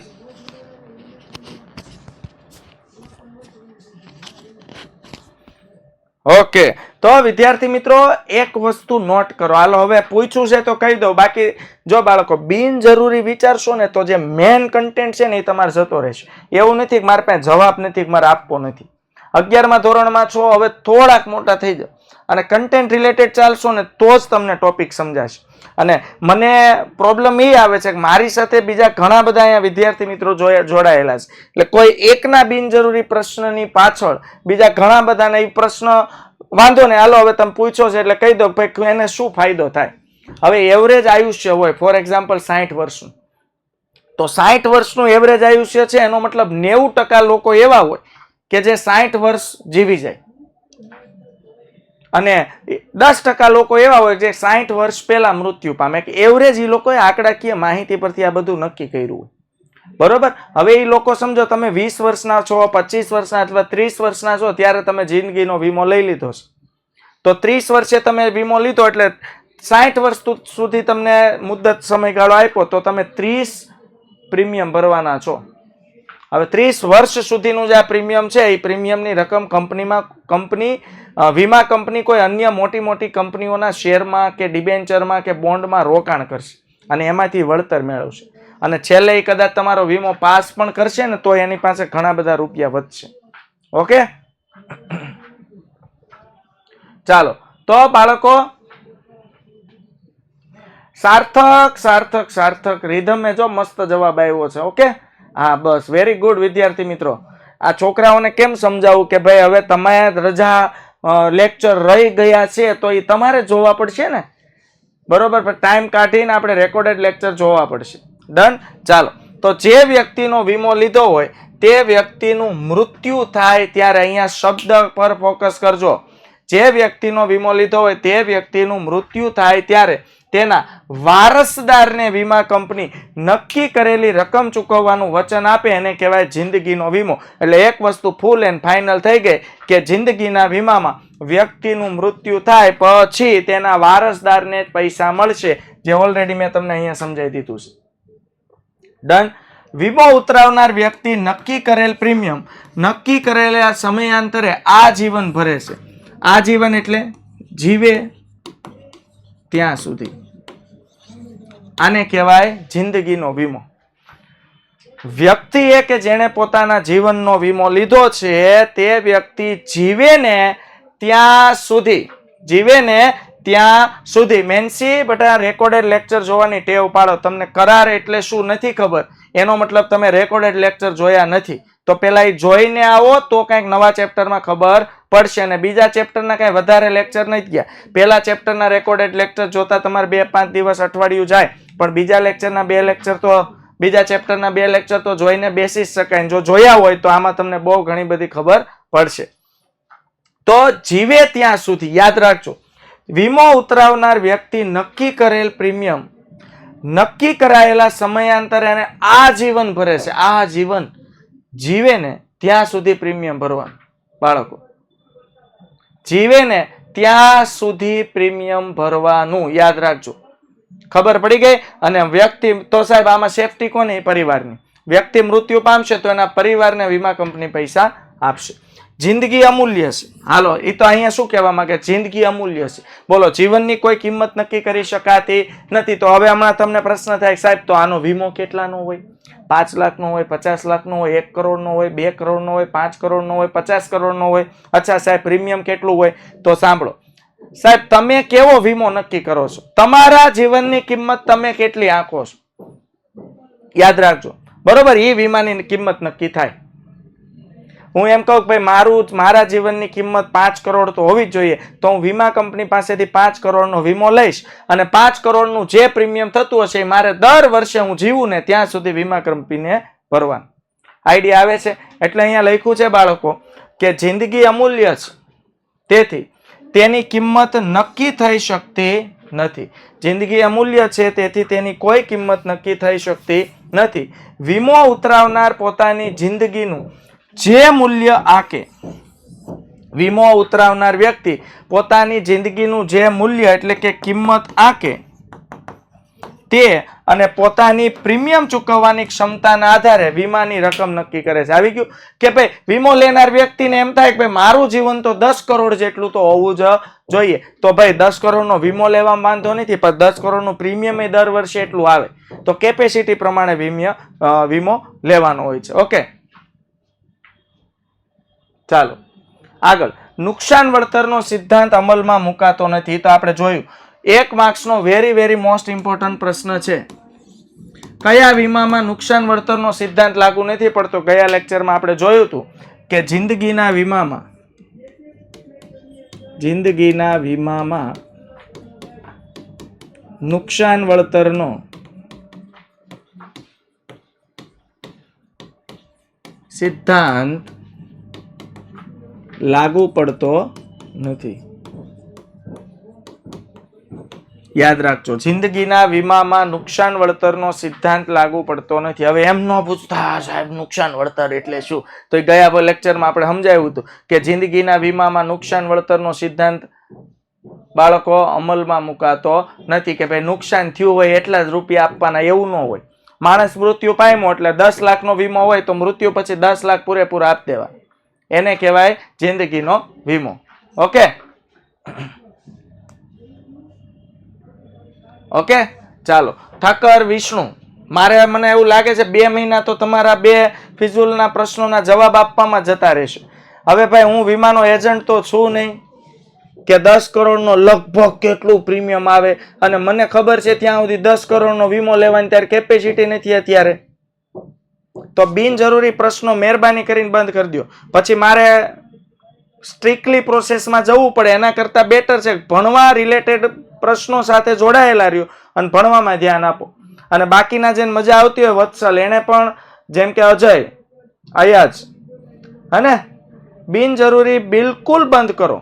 ઓકે, તો વિદ્યાર્થી મિત્રો એક વસ્તુ નોટ કરો. હાલો હવે પૂછ્યું છે તો કહી દઉં, બાકી જો બાળકો બિનજરૂરી વિચારશો ને તો જે મેન કન્ટેન્ટ છે ને એ તમારે જતો રહેશે. એવું નથી કે મારા પાસે જવાબ નથી, કે મારે આપવો નથી. 11મા ધોરણમાં છો, હવે થોડાક મોટા થઈ જાઓ અને કન્ટેન્ટ રિલેટેડ ચાલશો ને તો જ તમને ટોપિક સમજાશે. અને મને પ્રોબ્લેમ એ આવે છે કે મારી સાથે બીજા ઘણા બધા અહીંયા વિદ્યાર્થી મિત્રો જોડાયેલા છે, એટલે કોઈ એકના બિનજરૂરી પ્રશ્નની પાછળ બીજા ઘણા બધાના એ પ્રશ્ન વાંધો ને. હાલો હવે તમે પૂછો છે એટલે કહી દો ભાઈ એને શું ફાયદો થાય. હવે એવરેજ આયુષ્ય હોય ફોર એક્ઝામ્પલ 60 વર્ષનું, તો 60 વર્ષનું એવરેજ આયુષ્ય છે, એનો મતલબ 90% લોકો એવા હોય કે જે 60 વર્ષ જીવી જાય, અને 10% લોકો એવા હોય જે 60 વર્ષ પહેલા મૃત્યુ પામે. કે એવરેજ એ લોકોએ આંકડાકીય માહિતી પરથી આ બધું નક્કી કર્યું હોય. બરોબર. હવે એ લોકો સમજો તમે 20 વર્ષના છો, 25 વર્ષના અથવા 30 વર્ષના છો, ત્યારે તમે જિંદગીનો વીમો લઈ લીધો છે. તો 30 વર્ષે તમે વીમો લીધો એટલે 60 વર્ષ સુધી તમને મુદ્દત સમયગાળો આપ્યો, તો તમે 30 પ્રીમિયમ ભરવાના છો. હવે 30 વર્ષ સુધીનું જે આ પ્રીમિયમ છે એ પ્રીમિયમની રકમ વીમા કંપની કોઈ અન્ય મોટી મોટી કંપનીઓના શેરમાં કે ડિબેન્ચરમાં કે બોન્ડમાં રોકાણ કરશે અને એમાંથી વળતર મેળવશે. અને છેલ્લે કદાચ તમારો વીમો પાસ પણ કરશે ને તો એની પાસે ઘણા બધા રૂપિયા વધશે. ઓકે, ચાલો તો બાળકો સાર્થક સાર્થક સાર્થક રીધમે જો મસ્ત જવાબ આવ્યો છે. ઓકે, હા બસ વેરી ગુડ વિદ્યાર્થી મિત્રો. આ છોકરાઓને કેમ સમજાવું કે ભાઈ હવે તમારે રજા લેક્ચર રહી ગયા છે તો એ તમારે જોવા પડશે ને, બરોબર. પણ ટાઈમ કાઢીને આપણે રેકોર્ડેડ લેક્ચર જોવા પડશે. ડન. ચાલો, તો જે વ્યક્તિનો વીમો લીધો હોય તે વ્યક્તિનું મૃત્યુ થાય ત્યારે અહીંયા શબ્દ પર ફોકસ કરજો. જે વ્યક્તિનો વીમો લીધો હોય તે વ્યક્તિનું મૃત્યુ થાય ત્યારે તેના વારસદારને વીમા કંપની નક્કી કરેલી રકમ ચૂકવવાનું વચન આપે એને કહેવાય જિંદગીનો વીમો. એટલે એક વસ્તુ ફૂલ એન્ડ ફાઇનલ થઈ ગઈ કે જિંદગીના વીમામાં વ્યક્તિનું મૃત્યુ થાય પછી તેના વારસદારને પૈસા મળશે, જે ઓલરેડી મેં તમને અહીંયા સમજાવી દીધું છે. ડન. વીમો ઉતરાવનાર વ્યક્તિ નક્કી કરેલ પ્રીમિયમ નક્કી કરેલા સમયાંતરે આજીવન ભરે છે. આજીવન એટલે જીવે ત્યાં સુધી. આને કહેવાય જિંદગીનો વીમો. વ્યક્તિએ કે જેણે પોતાના જીવનનો વીમો લીધો છે તે વ્યક્તિ જીવે ને ત્યાં સુધી મેન્સી બટા રેકોર્ડેડ લેક્ચર જોવાની ટેવ પાડો. તમને કરાર એટલે શું નથી ખબર, એનો મતલબ તમે રેકોર્ડેડ લેક્ચર જોયા નથી. તો પેલા એ જોઈને આવો તો કંઈક નવા ચેપ્ટરમાં ખબર પડશે. અને બીજા ચેપ્ટરના કઈ વધારે લેક્ચર નથી ગયા. પહેલા ચેપ્ટરના રેકોર્ડેડ લેક્ચર જોતા તમારે 2-5 દિવસ અઠવાડિયું જાય, પણ બીજા ચેપ્ટરના 2 લેક્ચર તો જોઈને બેસી જ શકાય. જો જોયા હોય તો આમાં તમને બહુ ઘણી બધી ખબર પડશે. તો જીવે ત્યાં સુધી યાદ રાખજો. વીમો ઉતરાવનાર વ્યક્તિ નક્કી કરેલ પ્રીમિયમ નક્કી કરાયેલા સમયાંતરે અને આજીવન ભરે છે. આજીવન જીવે ને ત્યાં સુધી પ્રીમિયમ ભરવાનું. બાળકો જીવે ને ત્યાં સુધી પ્રીમિયમ ભરવાનું યાદ રાખજો. ખબર પડી ગઈ. અને વ્યક્તિ તો સાહેબ આમાં સેફટી કોની? પરિવારની. વ્યક્તિ મૃત્યુ પામશે તો એના પરિવારને વીમા કંપની પૈસા આપશે. જિંદગી અમૂલ્ય છે. હાલો, એ તો અહીંયા શું કહેવા માંગે? જિંદગી અમૂલ્ય છે. બોલો, જીવનની કોઈ કિંમત નક્કી કરી શકાતી નથી. તો હવે હમણાં તમને પ્રશ્ન થાય સાહેબ તો આનો વીમો કેટલાનો હોય? 5 લાખનો હોય, 50 લાખનો હોય, 1 કરોડનો હોય, 2 કરોડનો હોય, 5 કરોડનો હોય, 50 કરોડનો હોય. અચ્છા સાહેબ પ્રીમિયમ કેટલું હોય? તો સાંભળો સાહેબ, તમે કેવો વીમો નક્કી કરો છો? તમારા જીવનની કિંમત તમે કેટલી આંકો છો? યાદ રાખજો. બરોબર, એ વીમાની કિંમત નક્કી થાય. હું એમ કહું કે ભાઈ મારા જીવનની કિંમત 5 કરોડ તો હોવી જ જોઈએ, તો હું વીમા કંપની પાસેથી 5 કરોડનો વીમો લઈશ અને 5 કરોડનું જે પ્રીમિયમ થતું હશે મારે દર વર્ષે હું જીવું ને ત્યાં સુધી વીમા કંપનીને ભરવાનું. આઈડિયા આવે છે? એટલે અહીંયા લખ્યું છે બાળકો કે જિંદગી અમૂલ્ય છે, તેથી તેની કિંમત નક્કી થઈ શકતી નથી. જિંદગી અમૂલ્ય છે તેથી તેની કોઈ કિંમત નક્કી થઈ શકતી નથી. વીમો ઉતરાવનાર પોતાની જિંદગીનું જે મૂલ્ય આંકે, વીમો ઉતરાવનાર વ્યક્તિ પોતાની જિંદગીનું જે મૂલ્ય એટલે કે કિંમત આંકે તે અને પોતાની પ્રીમિયમ ચૂકવવાની ક્ષમતાના આધારે વીમાની રકમ નક્કી કરે છે. આવી ગયું કે ભાઈ વીમો લેનાર વ્યક્તિને એમ થાય કે ભાઈ મારું જીવન તો 10 કરોડ જેટલું તો હોવું જ જોઈએ, તો ભાઈ 10 કરોડનો વીમો લેવામાં વાંધો નથી, પણ 10 કરોડનું પ્રીમિયમ એ દર વર્ષે એટલું આવે, તો કેપેસિટી પ્રમાણે વીમો લેવાનો હોય છે. ઓકે, ચાલો આગળ. નુકસાન વળતરનો સિદ્ધાંત અમલમાં મુકાતો નથી, તો આપણે જોયું 1 માર્ક્સનો વેરી મોસ્ટ ઇમ્પોર્ટન્ટ પ્રશ્ન છે. કયા વીમામાં નુકસાન વળતરનો સિદ્ધાંત લાગુ નથી પડતો? ગયા લેક્ચરમાં આપણે જોયું હતું કે જિંદગીના વીમામાં નુકસાન વળતરનો સિદ્ધાંત લાગુ પડતો નથી. યાદ રાખજો, જિંદગીના વીમામાં નુકસાન વળતરનો સિદ્ધાંત લાગુ પડતો નથી. હવે એમ ન પૂછતા સાહેબ નુકસાન વળતર એટલે શું, તો ગયા લેક્ચરમાં આપણે સમજાવ્યું હતું કે જિંદગીના વીમામાં નુકસાન વળતરનો સિદ્ધાંત બાળકો અમલમાં મુકાતો નથી, કે ભાઈ નુકસાન થયું હોય એટલા જ રૂપિયા આપવાના, એવું ન હોય. માણસ મૃત્યુ પામ્યો એટલે 10 લાખનો વીમો હોય તો મૃત્યુ પછી 10 લાખ પૂરેપૂરા આપી દેવા, એને કહેવાય જિંદગીનો વીમો. ઓકે, ચાલો. ઠાકર વિષ્ણુ, મને એવું લાગે છે 2 મહિના તો તમારા 2 ફિઝુલના પ્રશ્નોના જવાબ આપવામાં જતા રહેશે. હવે ભાઈ હું વીમાનો એજન્ટ તો છું નહીં કે 10 કરોડનો લગભગ કેટલું પ્રીમિયમ આવે, અને મને ખબર છે ત્યાં સુધી 10 કરોડનો વીમો લેવાની ત્યારે કેપેસિટી નથી અત્યારે. તો બિનજરૂરી પ્રશ્નો મહેરબાની કરીને બંધ કરી દો. પછી મારે સ્ટ્રિક્ટલી પ્રોસેસમાં જવું પડે, એના કરતા બેટર છે ભણવા રિલેટેડ પ્રશ્નો સાથે જોડાયેલા રહ્યો અને ભણવામાં ધ્યાન આપો. અને બાકીના જેને મજા આવતી હોય, વત્સલ એને પણ, જેમ કે અજય, અયાજ, અને બિનજરૂરી બિલકુલ બંધ કરો.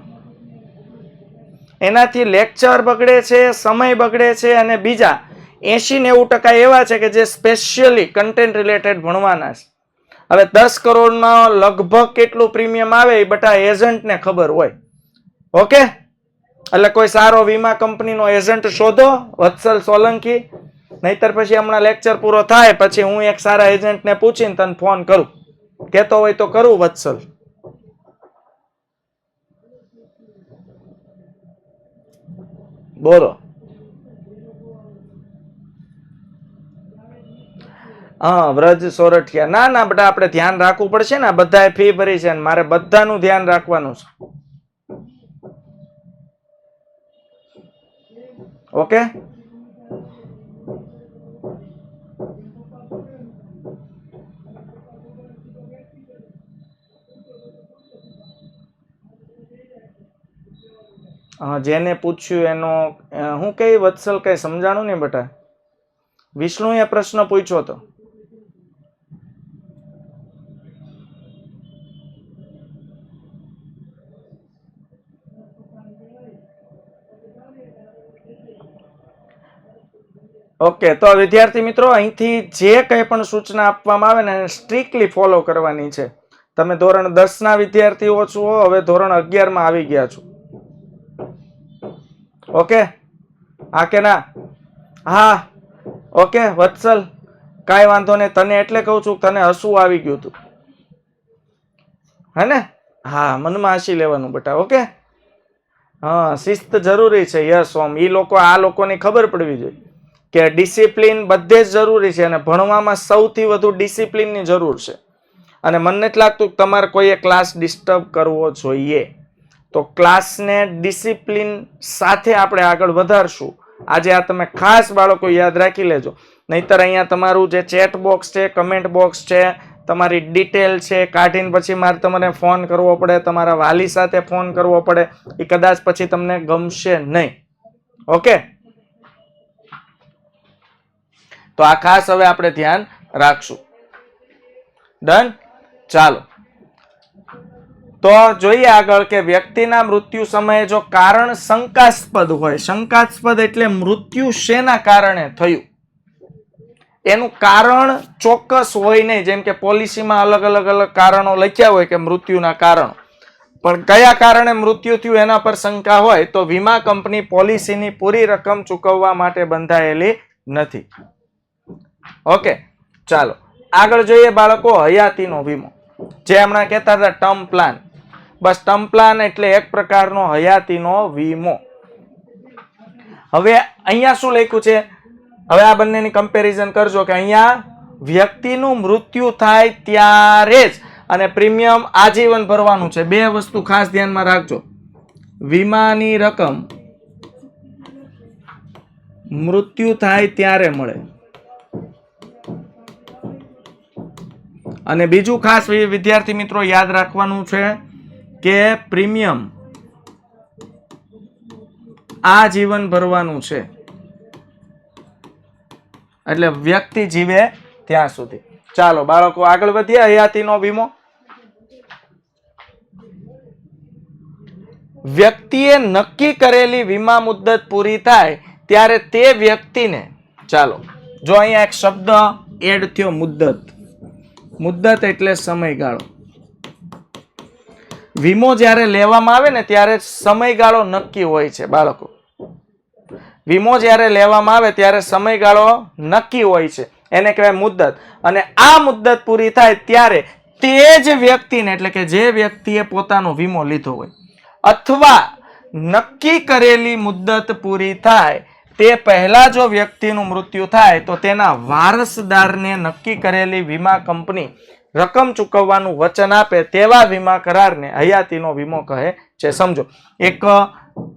એનાથી લેક્ચર બગડે છે, સમય બગડે છે, અને બીજા 80-90% એવા છે કે જે સ્પેશિયલી કન્ટેન્ટ રિલેટેડ ભણવાના છે. હવે 10 કરોડનો લગભગ કેટલું પ્રીમિયમ આવે એ બધા એજન્ટને ખબર હોય. ઓકે, એટલે કોઈ સારો વીમા કંપનીનો એજન્ટ શોધો, વત્સલ સોલંકી, નહીતર પછી હમણાં લેક્ચર પૂરો થાય પછી હું એક સારા એજન્ટને પૂછીને તને ફોન કરું, કહેતો હોય તો કરું. વત્સલ, બોલો. હા, વ્રજ સોરઠિયા, ના બેટા આપણે ધ્યાન રાખવું પડશે ને, બધાએ ફી ભરી છે, મારે બધાનું ધ્યાન રાખવાનું છે. ઓકે, જેને પૂછ્યું એનો હું કઈ વત્સલ કઈ સમજાણું ને બેટા. વિષ્ણુએ પ્રશ્ન પૂછ્યો હતો. ઓકે, તો વિદ્યાર્થી મિત્રો અહીંથી જે કંઈ પણ સૂચના આપવામાં આવે ને સ્ટ્રિક્ટલી ફોલો કરવાની છે. તમે ધોરણ 10 ના વિદ્યાર્થીઓ છો, હવે ધોરણ 11 માં આવી ગયા છો. ઓકે, હા કે ના? હા, ઓકે વત્સલ, કાંઈ વાંધો નહીં. તને એટલે કહું છું તને હસવું આવી ગયું હતું, હે ને? હા, મનમાં હસી લેવાનું બેટા. ઓકે, હા, શિસ્ત જરૂરી છે. યસ ઓમ, આ લોકોની ખબર પડવી જોઈએ કે ડિસિપ્લિન બધે જ જરૂરી છે, અને ભણવામાં સૌથી વધુ ડિસિપ્લિનની જરૂર છે. અને મને નથી લાગતું કે તમારે કોઈએ ક્લાસ ડિસ્ટર્બ કરવો જોઈએ. તો ક્લાસને ડિસિપ્લિન સાથે આપણે આગળ વધારશું. આજે આ તમે ખાસ બાળકો યાદ રાખી લેજો, નહીતર અહીંયા તમારું જે ચેટ બોક્સ છે, કમેન્ટ બોક્સ છે, તમારી ડિટેલ છે, કાઢીને પછી મારે તમારે ફોન કરવો પડે, તમારા વાલી સાથે ફોન કરવો પડે, એ કદાચ પછી તમને ગમશે નહીં. ઓકે, તો આ ખાસ હવે આપણે ધ્યાન રાખશું. ડન, ચાલો. તો જોઈએ આગળ કે વ્યક્તિના મૃત્યુ સમયે જો કારણ શંકાસ્પદ હોય, શંકાસ્પદ એટલે મૃત્યુ શેના કારણે થયું, એનું કારણ ચોક્કસ હોય નહીં. જેમ કે પોલિસીમાં અલગ કારણો લખ્યા હોય કે મૃત્યુના કારણો, પણ કયા કારણે મૃત્યુ થયું એના પર શંકા હોય તો વીમા કંપની પોલિસીની પૂરી રકમ ચૂકવવા માટે બંધાયેલી નથી. ઓકે, ચાલો આગળ જોઈએ બાળકો હયાતીનો વીમો. જે હમણાં કહેતા હતા ટર્મ પ્લાન, બસ ટર્મ પ્લાન એટલે એક પ્રકારનો હયાતીનો વીમો. હવે અહીંયા શું લખ્યું છે? હવે આ બંનેની કમ્પેરિઝન કરજો કે અહીંયા વ્યક્તિનું મૃત્યુ થાય ત્યારે જ અને પ્રીમિયમ આજીવન ભરવાનું છે. બે વસ્તુ ખાસ ધ્યાનમાં રાખજો. વીમાની રકમ મૃત્યુ થાય ત્યારે મળે, અને બીજું ખાસ વિદ્યાર્થી મિત્રો યાદ રાખવાનું છે કે પ્રીમિયમ આજીવન ભરવાનું છે, એટલે વ્યક્તિ જીવે ત્યાં સુધી. ચાલો બાળકો આગળ વધીએ. હયાતીનો વીમો. વ્યક્તિએ નક્કી કરેલી વીમા મુદ્દત પૂરી થાય ત્યારે તે વ્યક્તિને, ચાલો જો અહીંયા એક શબ્દ એડ થયો, મુદ્દત. મુદ્દત એટલે સમયગાળો. વીમો જ્યારે લેવામાં આવે ને ત્યારે સમયગાળો નક્કી હોય છે બાળકો. વીમો જ્યારે લેવામાં આવે ત્યારે સમયગાળો નક્કી હોય છે, એને કહેવાય મુદ્દત. અને આ મુદ્દત પૂરી થાય ત્યારે તે જ વ્યક્તિને, એટલે કે જે વ્યક્તિએ પોતાનો વીમો લીધો હોય, અથવા નક્કી કરેલી મુદ્દત પૂરી થાય તે પહેલા જો વ્યક્તિનું મૃત્યુ થાય તો તેના વારસદારને નક્કી કરેલી વીમા કંપની રકમ ચૂકવવાનું વચન આપે તેવા વીમા કરારને હયાતીનો વીમો કહે છે. સમજો એક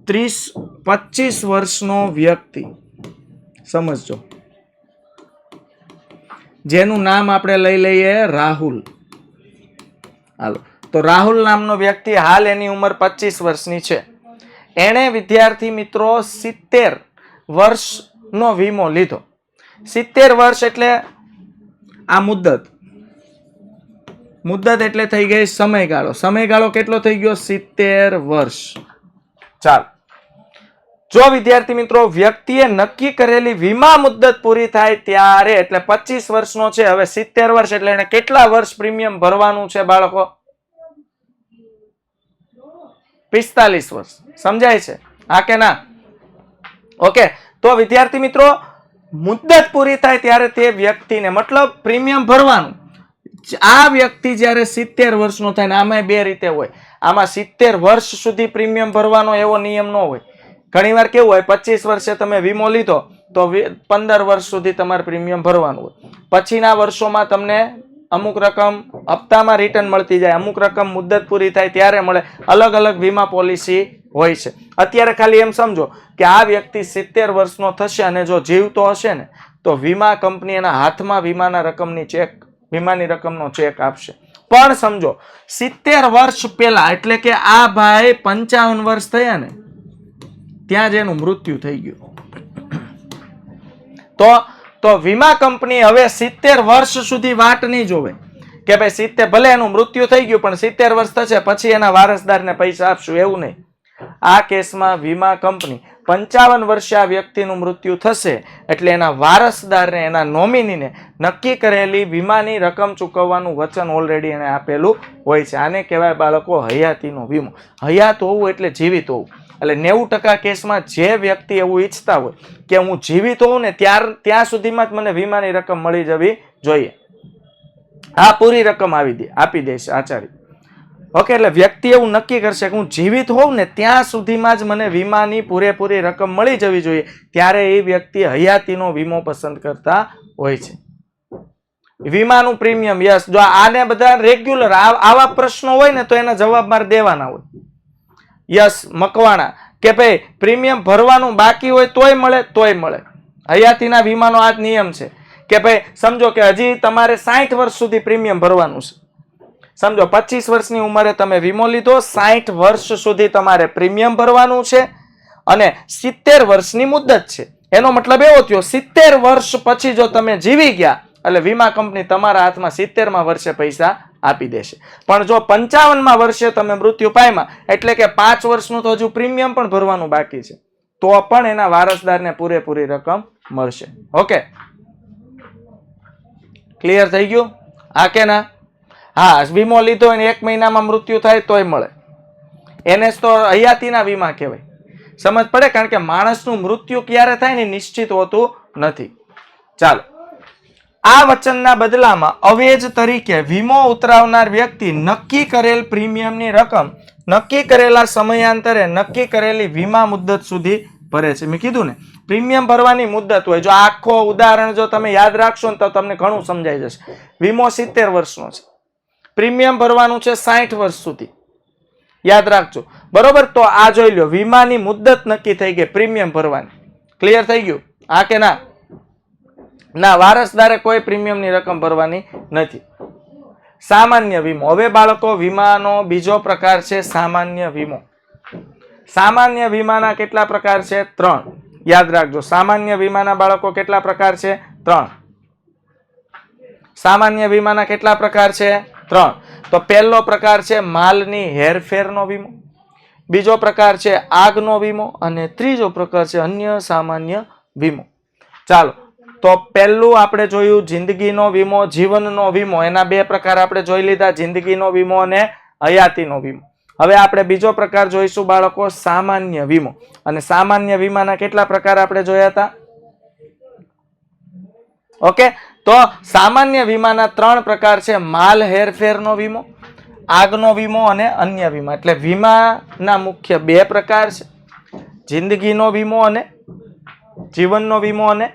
30-25 વર્ષનો વ્યક્તિ, સમજજો, જેનું નામ આપણે લઈ લઈએ રાહુલ. હાલો, તો રાહુલ નામનો વ્યક્તિ, હાલ એની ઉંમર 25 વર્ષની છે. એણે વિદ્યાર્થી મિત્રો 70 વર્ષનો વીમો લીધો. 70 વર્ષ એટલે આ મુદ્દત. મુદ્દત એટલે થઈ ગઈ સમયગાળો. સમયગાળો કેટલો થઈ ગયો? 70 વર્ષ. ચાલો, જો વિદ્યાર્થી મિત્રો વ્યક્તિએ નક્કી કરેલી વીમા મુદ્દત પૂરી થાય ત્યારે, એટલે 25 વર્ષનો છે, હવે 70 વર્ષ એટલે એને કેટલા વર્ષ પ્રીમિયમ ભરવાનું છે બાળકો? 45 વર્ષ. સમજાય છે? હા કે ના? ઓકે, તો વિદ્યાર્થી મિત્રો મુદ્દત પૂરી થાય ત્યારે તે વ્યક્તિને, મતલબ પ્રીમિયમ ભરવાનું. આ વ્યક્તિ જ્યારે 70 વર્ષનો થાય, ને આમાં બે રીતે હોય. આમાં 70 વર્ષ સુધી પ્રીમિયમ ભરવાનો એવો નિયમ ન હોય. ઘણીવાર કેવું હોય, 25 વર્ષે તમે વીમો લીધો તો 15 વર્ષ સુધી તમારે પ્રીમિયમ ભરવાનું હોય. પછીના વર્ષોમાં તમને અમુક રકમ હપ્તામાં રિટર્ન મળતી જાય, અમુક રકમ મુદ્દત પૂરી થાય ત્યારે મળે. અલગ અલગ વીમા પોલિસી હોય છે. અત્યારે ખાલી એમ સમજો કે આ વ્યક્તિ 70 વર્ષનો થશે અને જો જીવતો હશે ને તો વીમા કંપની એના હાથમાં વીમાની રકમનો ચેક આપશે. પણ સમજો 70 વર્ષ પહેલા, એટલે કે આ ભાઈ 55 વર્ષ થયા ને ત્યાં જ એનું મૃત્યુ થઈ ગયું, તો વીમા કંપની હવે 70 વર્ષ સુધી વાટ નહીં જોવે કે ભાઈ 70, ભલે એનું મૃત્યુ થઈ ગયું પણ 70 વર્ષ થશે પછી એના વારસદારને પૈસા આપશું, એવું નહીં. આ કેસમાં વીમા કંપની 55 વર્ષે આ વ્યક્તિનું મૃત્યુ થશે એટલે એના વારસદારને, એના નોમિનીને નક્કી કરેલી વીમાની રકમ ચૂકવવાનું વચન ઓલરેડી એને આપેલું હોય છે. આને કહેવાય બાળકો હયાતીનો વીમો. હયાત હોવું એટલે જીવિત હોવું. એટલે 90% કેસમાં જે વ્યક્તિ એવું ઈચ્છતા હોય કે હું જીવિત હોઉં ને ત્યાં સુધીમાં જ મને વીમાની રકમ મળી જવી જોઈએ, આ પૂરી રકમ આપી દેશે આચાર્ય. ઓકે, એટલે વ્યક્તિ એવું નક્કી કરશે કે હું જીવિત હોઉં ને ત્યાં સુધીમાં જ મને વીમાની પૂરેપૂરી રકમ મળી જવી જોઈએ, ત્યારે એ વ્યક્તિ હયાતીનો વીમો પસંદ કરતા હોય છે. વીમાનું પ્રીમિયમ, યસ, જો આને બધા રેગ્યુલર આવા પ્રશ્નો હોય ને તો એના જવાબ મારે દેવાના હોય. યસ, મકવાણા કે ભાઈ પ્રીમિયમ ભરવાનું બાકી હોય તોય મળે. હયાતીના વીમાનો આ જ નિયમ છે કે ભાઈ સમજો કે હજી તમારે 60 વર્ષ સુધી પ્રીમિયમ ભરવાનું છે. સમજો 25 વર્ષની ઉંમરે તમે વીમો લીધો, 60 વર્ષ સુધી તમારે પ્રીમિયમ ભરવાનું છે અને 70 વર્ષની મુદ્દત છે. એનો મતલબ એવો થયો 70 વર્ષ પછી જો તમે જીવી ગયા એટલે વીમા કંપની તમારા હાથમાં 70મા વર્ષે પૈસા આપી દેશે. પણ જો 55મા વર્ષે તમે મૃત્યુ પામ્યા એટલે કે 5 વર્ષનું તો હજુ પ્રીમિયમ પણ ભરવાનું બાકી છે, તો પણ એના વારસદારને પૂરેપૂરી રકમ મળશે. ઓકે, ક્લિયર થઈ ગયું? હા કે ના? હા, વીમો લીધો અને 1 મહિનામાં મૃત્યુ થાય તોય મળે. એને તો હયાતીના વીમા કહેવાય. સમજ પડે? કારણ કે માણસનું મૃત્યુ ક્યારે થાય ને નિશ્ચિત હોતું નથી. ચાલો આ વચનના બદલામાં અવેજ તરીકે વીમો ઉતરાવનાર વ્યક્તિ નક્કી કરેલ પ્રીમિયમની રકમ નક્કી કરેલા સમયાંતરે નક્કી કરેલી વીમા મુદ્દત સુધી ભરે છે. મેં કીધું ને પ્રીમિયમ ભરવાની મુદ્દત હોય. જો આખો ઉદાહરણ જો તમે યાદ રાખશો ને તો તમને ઘણું સમજાઈ જશે. વીમો 70 વર્ષનો છે, પ્રીમિયમ ભરવાનું છે 60 વર્ષ સુધી. યાદ રાખજો, બરોબર. તો આ જોઈ લો, વીમાની મુદ્દત નક્કી થઈ ગઈ, પ્રીમિયમ ભરવાની. ક્લિયર થઈ ગયું? હા કે ના? ના, વારસદારે કોઈ પ્રીમિયમની રકમ ભરવાની નથી. સામાન્ય વીમો. હવે બાળકો વીમાનો બીજો પ્રકાર છે સામાન્ય વીમો. સામાન્ય વીમાના કેટલા પ્રકાર છે? 3. યાદ રાખજો, સામાન્ય વીમાના બાળકો કેટલા પ્રકાર છે? 3. સામાન્ય વીમાના કેટલા પ્રકાર છે? 3. તો પહેલો પ્રકાર છે માલની હેરફેરનો વીમો, બીજો પ્રકાર છે આગનો વીમો અને ત્રીજો પ્રકાર છે અન્ય સામાન્ય વીમો. ચાલો, તો પહેલું આપણે જોયું જિંદગીનો વીમો, જીવનનો વીમો. એના 2 પ્રકાર આપણે જોઈ લીધા, જિંદગીનો વીમો અને હયાતીનો વીમો. હવે આપણે બીજો પ્રકાર જોઈશું બાળકો, સામાન્ય વીમો. અને સામાન્ય વીમાના કેટલા પ્રકાર આપણે જોયા હતા? ઓકે, તો સામાન્ય વીમાના 3 પ્રકાર છે, માલ હેરફેરનો વીમો, આગનો વીમો અને અન્ય વીમા. એટલે વીમાના મુખ્ય 2 પ્રકાર છે, જિંદગીનો વીમો અને જીવનનો વીમો. અને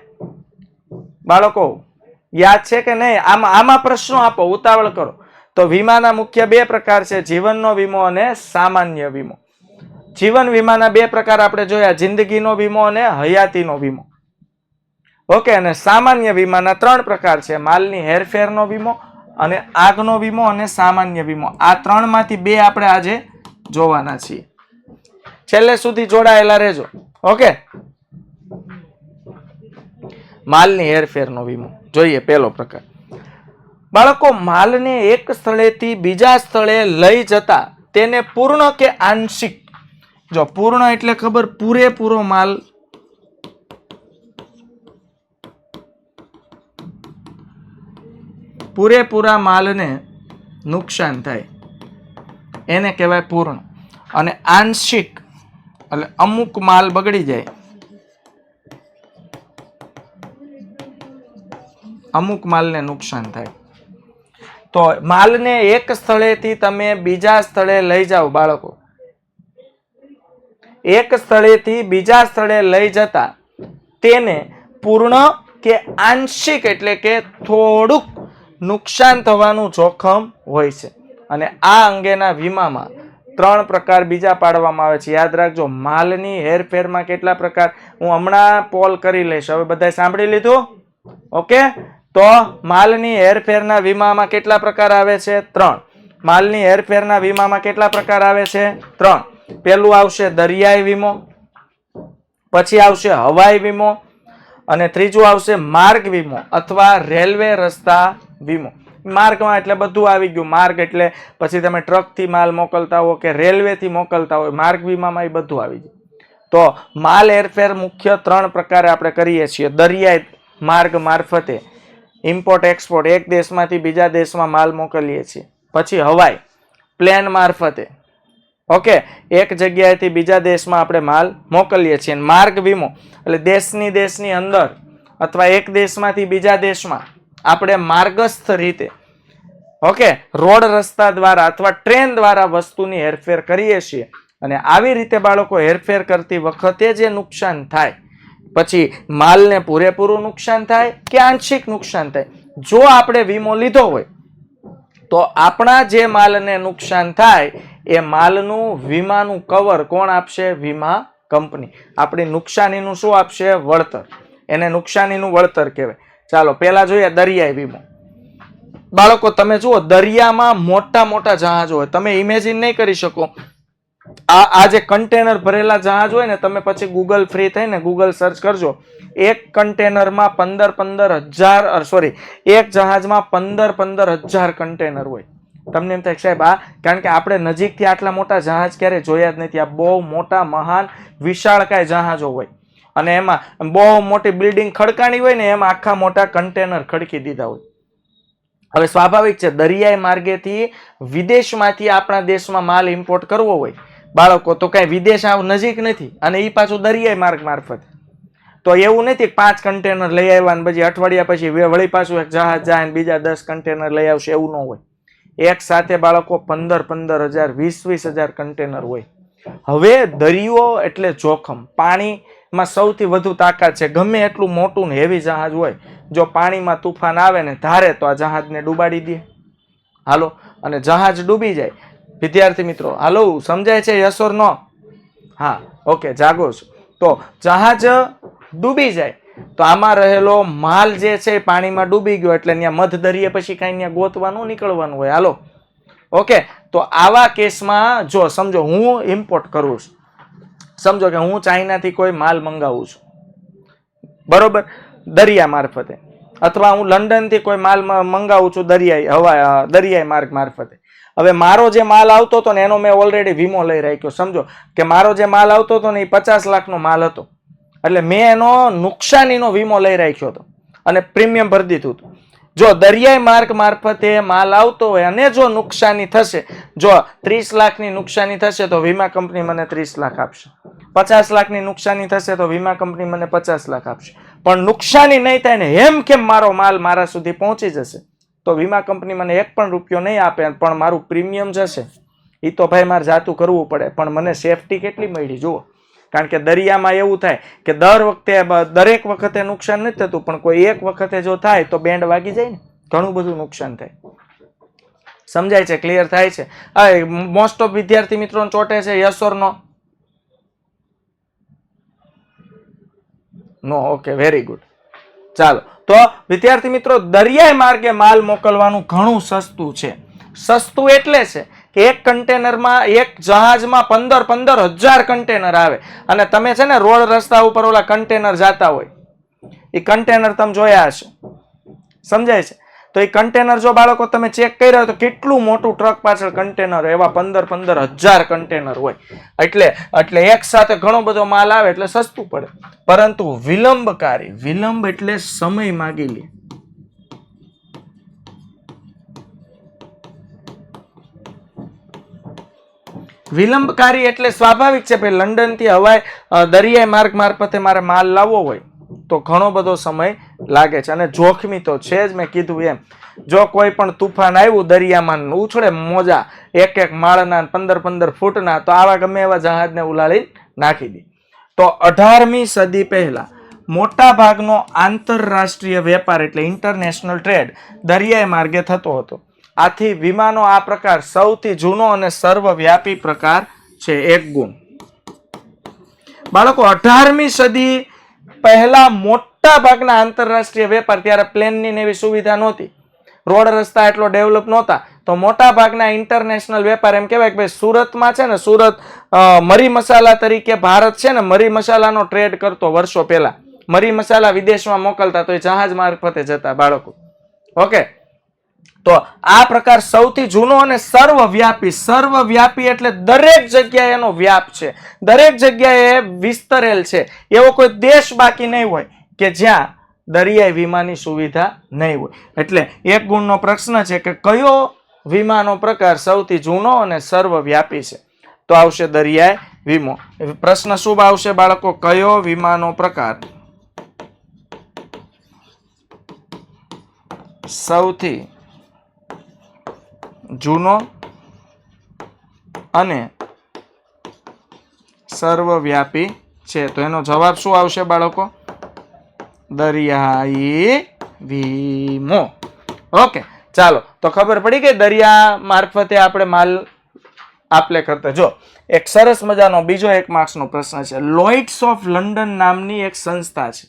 બાળકો યાદ છે કે નહીં? આમાં પ્રશ્નો આપો, ઉતાવળ કરો. તો વીમાના મુખ્ય 2 પ્રકાર છે, જીવનનો વીમો અને સામાન્ય વીમો. જીવન વીમાના 2 પ્રકાર આપણે જોયા, જિંદગીનો વીમો અને હયાતીનો વીમો. ઓકે, અને સામાન્ય વીમાના 3 પ્રકાર છે, માલની હેરફેરનો વીમો અને આગનો વીમો અને સામાન્ય વીમો. આ 3 માંથી 2 આપણે આજે જોવાના છીએ. છેલ્લે સુધી જોડાયેલા રહેજો. ઓકે, માલની હેરફેરનો વીમો જોઈએ. પહેલો પ્રકાર બાળકો, માલને એક સ્થળેથી બીજા સ્થળે લઈ જતા તેને પૂર્ણ કે આંશિક, જો પૂર્ણ એટલે ખબર, પૂરેપૂરો માલ, પૂરેપૂરા માલને નુકસાન થાય એને કહેવાય પૂર્ણ. અને આંશિક એટલે અમુક માલ બગડી જાય, અમુક માલને નુકસાન થાય. તો માલને એક સ્થળેથી તમે બીજા સ્થળે લઈ જાઓ બાળકો, એક સ્થળેથી બીજા સ્થળે લઈ જતા તેને પૂર્ણ કે આંશિક એટલે કે થોડુંક નુકસાન થવાનું જોખમ હોય છે. અને આ અંગેના વીમામાં 3 પ્રકાર બીજા પાડવામાં આવે છે. યાદ રાખજો, માલની હેરફેરમાં કેટલા પ્રકાર, હું હમણાં પોલ કરી લઈશ. હવે બધાએ સાંભળી લીધું? ઓકે, તો માલની હેરફેરના વીમામાં કેટલા પ્રકાર આવે છે? 3. માલની હેરફેરના વીમામાં કેટલા પ્રકાર આવે છે? 3. પહેલું આવશે દરિયાઈ વીમો, પછી આવશે હવાઈ વીમો અને ત્રીજું આવશે માર્ગ વીમો અથવા રેલવે રસ્તા વીમો. માર્ગમાં એટલે બધું આવી ગયું. માર્ગ એટલે પછી તમે ટ્રકથી માલ મોકલતા હો કે રેલવેથી મોકલતા હોય, માર્ગ વીમામાં એ બધું આવી જાય. તો માલ હેરફેર મુખ્ય 3 પ્રકારે આપણે કરીએ છીએ. દરિયાઈ માર્ગ મારફતે ઇમ્પોર્ટ એક્સપોર્ટ, એક દેશમાંથી બીજા દેશમાં માલ મોકલીએ છીએ. પછી હવાઈ, પ્લેન મારફતે, ઓકે, એક જગ્યાએથી બીજા દેશમાં આપણે માલ મોકલીએ છીએ. માર્ગ વીમો એટલે દેશની અંદર અથવા એક દેશમાંથી બીજા દેશમાં આપણે માર્ગસ્થ રીતે, ઓકે, રોડ રસ્તા દ્વારા અથવા ટ્રેન દ્વારા વસ્તુની હેરફેર કરીએ છીએ. અને આવી રીતે બાળકો હેરફેર કરતી વખતે જે નુકસાન થાય, પછી માલને પૂરેપૂરું નુકસાન થાય કે આંશિક નુકસાન થાય, જો આપણે વીમો લીધો હોય તો આપણા જે માલને નુકસાન થાય એ માલનું વીમાનું કવર કોણ આપશે? વીમા કંપની. આપણી નુકસાનીનું શું આપશે? વળતર. એને નુકસાનીનું વળતર કહેવાય. ચાલો પહેલા જોઈએ દરિયાઈ વીમો. બાળકો તમે જુઓ, દરિયામાં મોટા મોટા જહાજો હોય, તમે ઇમેજિન નહીં કરી શકો. આ જે કન્ટેનર ભરેલા જહાજ હોય ને, તમે પછી ગૂગલ ફ્રી થઈને ગૂગલ સર્ચ કરજો. એક કન્ટેનરમાં 15,000 એક જહાજમાં 15,000 કન્ટેનર હોય. તમને એમ થાય સાહેબ આ, કારણ કે આપણે નજીકથી આટલા મોટા જહાજ ક્યારે જોયા જ નથી. આ બહુ મોટા મહાન વિશાળકાય જહાજો હોય અને એમાં બહુ મોટી બિલ્ડિંગ ખડકાણી હોય ને, એમાં આખા મોટા કન્ટેનર ખડકી દીધા હોય. હવે સ્વાભાવિક છે, દરિયાઈ માર્ગેથી વિદેશમાંથી આપણા દેશમાં માલ ઇમ્પોર્ટ કરવો હોય બાળકો, તો કઈ વિદેશ આવ નજીક નથી અને એ પાછું દરિયાઈ માર્ગ મારફત. તો એવું નથી 5 કન્ટેનર લઈ આવ્યા ને પછી અઠવાડિયા પછી વળી પાછું એક જહાજ જાય ને બીજા 10 કન્ટેનર લઈ આવશે, એવું ન હોય. એક સાથે બાળકો 15,000 20,000 કન્ટેનર હોય. હવે દરિયો એટલે જોખમ. પાણીમાં સૌથી વધુ તાકાત છે. ગમે એટલું મોટું ને હેવી જહાજ હોય, જો પાણીમાં તુફાન આવે ને ધારે તો આ જહાજને ડૂબાડી દે. હાલો, અને જહાજ ડૂબી જાય. વિદ્યાર્થી મિત્રો હાલો, સમજાય છે? યસ ઓર નો? હા, ઓકે, જાગો છો. તો જહાજ ડૂબી જાય તો આમાં રહેલો માલ જે છે પાણીમાં ડૂબી ગયો એટલે ત્યાં મધ દરિયે પછી કઈ ત્યાં ગોતવાનું નીકળવાનું હોય. હાલો, ઓકે. તો આવા કેસમાં જો સમજો હું ઇમ્પોર્ટ કરું છું, સમજો કે હું ચાઇનાથી કોઈ માલ મંગાવું છું, બરોબર, દરિયા મારફતે, અથવા હું લંડનથી કોઈ માલ મંગાવું છું દરિયાઈ માર્ગ મારફતે. હવે મારો જે માલ આવતો હતો ને એનો મેં ઓલરેડી વીમો લઈ રાખ્યો. સમજો કે મારો જે માલ આવતો હતો ને એ 50 લાખનો માલ હતો, એટલે મેં એનો નુકસાનીનો વીમો લઈ રાખ્યો હતો અને પ્રીમિયમ ભરી દીધું હતું. જો દરિયાઈ માર્ગ મારફતે માલ આવતો હોય અને જો નુકસાની થશે, જો 30 લાખની નુકસાની થશે તો વીમા કંપની મને 30 લાખ આપશે. 50 લાખની નુકસાની થશે તો વીમા કંપની મને 50 લાખ આપશે. પણ નુકસાની નહીં થાય ને એમ કેમ મારો માલ મારા સુધી પહોંચી જશે તો વીમા કંપની મને 1 પણ રૂપિયો નહીં આપે, પણ મારું પ્રીમિયમ જશે. એ તો ભાઈ મારે જાતું કરવું પડે, પણ મને સેફટી કેટલી મળી જુઓ. કારણ કે દરિયામાં એવું થાય કે દરેક વખતે નુકસાન નથી થતું, પણ કોઈ એક વખતે જો થાય તો બેન્ડ વાગી જાય ને, ઘણું બધું નુકસાન થાય. સમજાય છે? ક્લિયર થાય છે? મોસ્ટ ઓફ વિદ્યાર્થી મિત્રો ચોટે છે. Yes or no? No. Okay, very good. ચાલો, તો વિદ્યાર્થી મિત્રો દરિયાઈ માર્ગે માલ મોકલવાનું ઘણું સસ્તું છે. સસ્તું એટલે છે કે એક કન્ટેનરમાં, એક જહાજમાં 15,000 કન્ટેનર આવે. અને તમે છે ને રોડ રસ્તા ઉપર ઓલા કન્ટેનર જાતા હોય, એ કન્ટેનર તમે જોયા હશે, સમજાય છે? તો એ કન્ટેનર જો બાળકો તમે ચેક કર્યા હોય તો કેટલું મોટું ટ્રક પાછળ કન્ટેનર, એવા 15,000 કન્ટેનર હોય. એટલે એક સાથે ઘણો બધો માલ આવે એટલે સસ્તું પડે. પરંતુ વિલંબકારી, વિલંબ એટલે સમય માગી લે. વિલંબકારી એટલે સ્વાભાવિક છે ભાઈ, લંડન થી દરિયાઈ માર્ગ મારફતે મારે માલ લાવવો હોય તો ઘણો બધો સમય લાગે છે અને જોખમી તો છે જ. મેં કીધું એમ, જો કોઈ પણ તુફાન આવ્યું દરિયામાં, ઉછળે મોજા 1 માળના 15 ફૂટના, તો આવા ગમે એવા જહાજને ઉલાળી નાખી દે. તો 18મી સદી પહેલા મોટા ભાગનો આંતરરાષ્ટ્રીય વેપાર એટલે ઇન્ટરનેશનલ ટ્રેડ દરિયાઈ માર્ગે થતો હતો. આથી વીમાનો આ પ્રકાર સૌથી જૂનો અને સર્વવ્યાપી પ્રકાર છે. એક ગુણ બાળકો, 18મી સદી પહેલા મોટા ભાગના આંતરરાષ્ટ્રીય વેપાર, ત્યારે પ્લેનની એવી સુવિધા નહોતી, રોડ રસ્તા એટલો ડેવલપ નહોતા, તો મોટા ભાગના ઇન્ટરનેશનલ વેપાર, એમ કહેવાય કે ભાઈ સુરતમાં છે ને, સુરત મરી મસાલા તરીકે ભારત છે ને મરી મસાલાનો ટ્રેડ કરતો વર્ષો પહેલા. મરી મસાલા વિદેશમાં મોકલતા તો એ જહાજ મારફતે જતા બાળકો. ઓકે, તો આ પ્રકાર સૌથી જૂનો અને સર્વવ્યાપી. સર્વવ્યાપી એટલે દરેક જગ્યાએ એનો વ્યાપ છે, દરેક જગ્યાએ વિસ્તરેલ છે. એવો કોઈ દેશ બાકી નહીં હોય કે જ્યાં દરિયાઈ વીમાની સુવિધા નહીં હોય. એટલે એક ગુણનો પ્રશ્ન છે કે કયો વીમાનો પ્રકાર સૌથી જૂનો અને સર્વવ્યાપી છે? તો આવશે દરિયાઈ વીમો. પ્રશ્ન શું આવશે બાળકો? કયો વીમાનો પ્રકાર સૌથી જૂનો અને સર્વવ્યાપી છે? તો એનો જવાબ શું આવશે બાળકો? દરિયાઈ વીમો. ઓકે, ચાલો, તો ખબર પડી કે દરિયા મારફતે આપણે માલ આપલે કરતા. જો એક સરસ મજાનો બીજો 1 માર્ક્સનો પ્રશ્ન છે. લોઇડ્સ ઓફ લંડન નામની એક સંસ્થા છે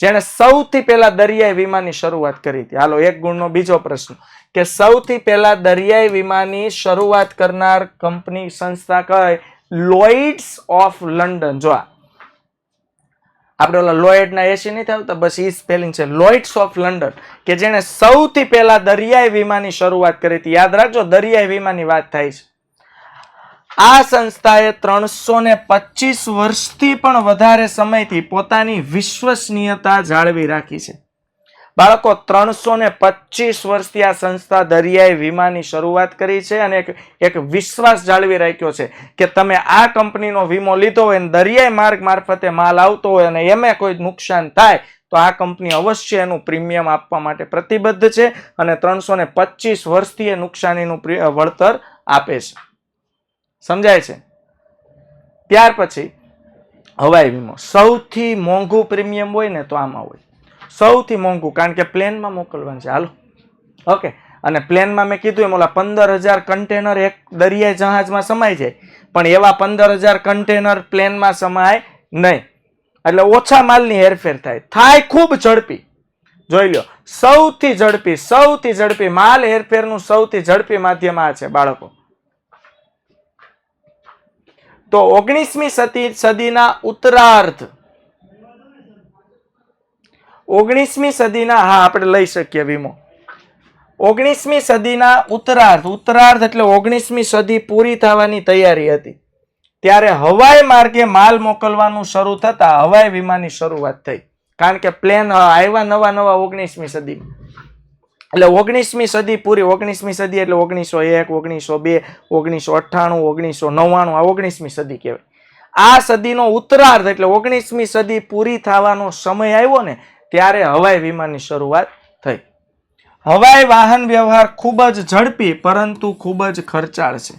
જેણે સૌથી પહેલા દરિયાઈ વીમાની શરૂઆત કરી હતી. હાલો, 1 ગુણનો બીજો પ્રશ્ન કે સૌથી પહેલા દરિયાઈ વીમાની શરૂઆત કરનાર કંપની, સંસ્થા કઈ? લોઇડ્સ ઓફ લંડન. જો આપણે ઓલા લોઇડ ના એસી નહીં આવતા, બસ એ સ્પેલિંગ છે, લોઇડ્સ ઓફ લંડન, કે જેણે સૌથી પહેલા દરિયાઈ વીમાની શરૂઆત કરી હતી. યાદ રાખજો, દરિયાઈ વીમાની વાત થાય છે. આ સંસ્થાએ 325 વર્ષથી પણ વધારે સમયથી પોતાની વિશ્વસનીયતા જાળવી રાખી છે. બાળકો 325 વર્ષથી આ સંસ્થા દરિયાઈ વીમાની શરૂઆત કરી છે અને એક વિશ્વાસ જાળવી રાખ્યો છે કે તમે આ કંપનીનો વીમો લીધો હોય અને દરિયાઈ માર્ગ મારફતે માલ આવતો હોય અને એમાં કોઈ નુકસાન થાય તો આ કંપની અવશ્ય એનું પ્રીમિયમ આપવા માટે પ્રતિબદ્ધ છે અને 325 વર્ષથી એ નુકસાનીનું વળતર આપે છે. સમજાય છે? ત્યાર પછી હવાઈ વીમો. સૌથી મોંઘું પ્રીમિયમ હોય ને તો આમાં હોય, સૌથી મોંઘું, કારણ કે પ્લેનમાં મોકલવાનું છે. હાલો, ઓકે. અને પ્લેનમાં મેં કીધું એમ ઓલા 15,000 કન્ટેનર એક દરિયાઈ જહાજમાં સમાઈ જાય, પણ એવા 15,000 કન્ટેનર પ્લેનમાં સમાય નહીં. એટલે ઓછા માલની હેરફેર થાય ખૂબ ઝડપી. જોઈ લો, સૌથી ઝડપી માલ હેરફેરનું સૌથી ઝડપી માધ્યમ આ છે બાળકો. તો 19મી સદીના ઉત્તરાર્ધ, 19મી સદીના, હા આપણે લઈ શકીએ વીમો. 19મી સદીના ઉત્તરાર્ધ એટલે 19મી સદી પૂરી થવાની તૈયારી હતી ત્યારે હવાઈ માર્ગે માલ મોકલવાનું શરૂ થતા હવાઈ વીમાની શરૂઆત થઈ. કારણ કે પ્લેન આવ્યા નવા 19મી સદીમાં. એટલે 19મી સદી પૂરી, 19મી સદી એટલે 1901, 1902, 1998, 1999, આ 19મી સદી કહેવાય. આ સદીનો ઉત્તરાર્ધ એટલે 19મી સદી પૂરી થવાનો સમય આવ્યો ને ત્યારે હવાઈ વીમાની શરૂઆત થઈ. હવાઈ વાહન વ્યવહાર ખૂબ જ ઝડપી પરંતુ ખૂબ જ ખર્ચાળ છે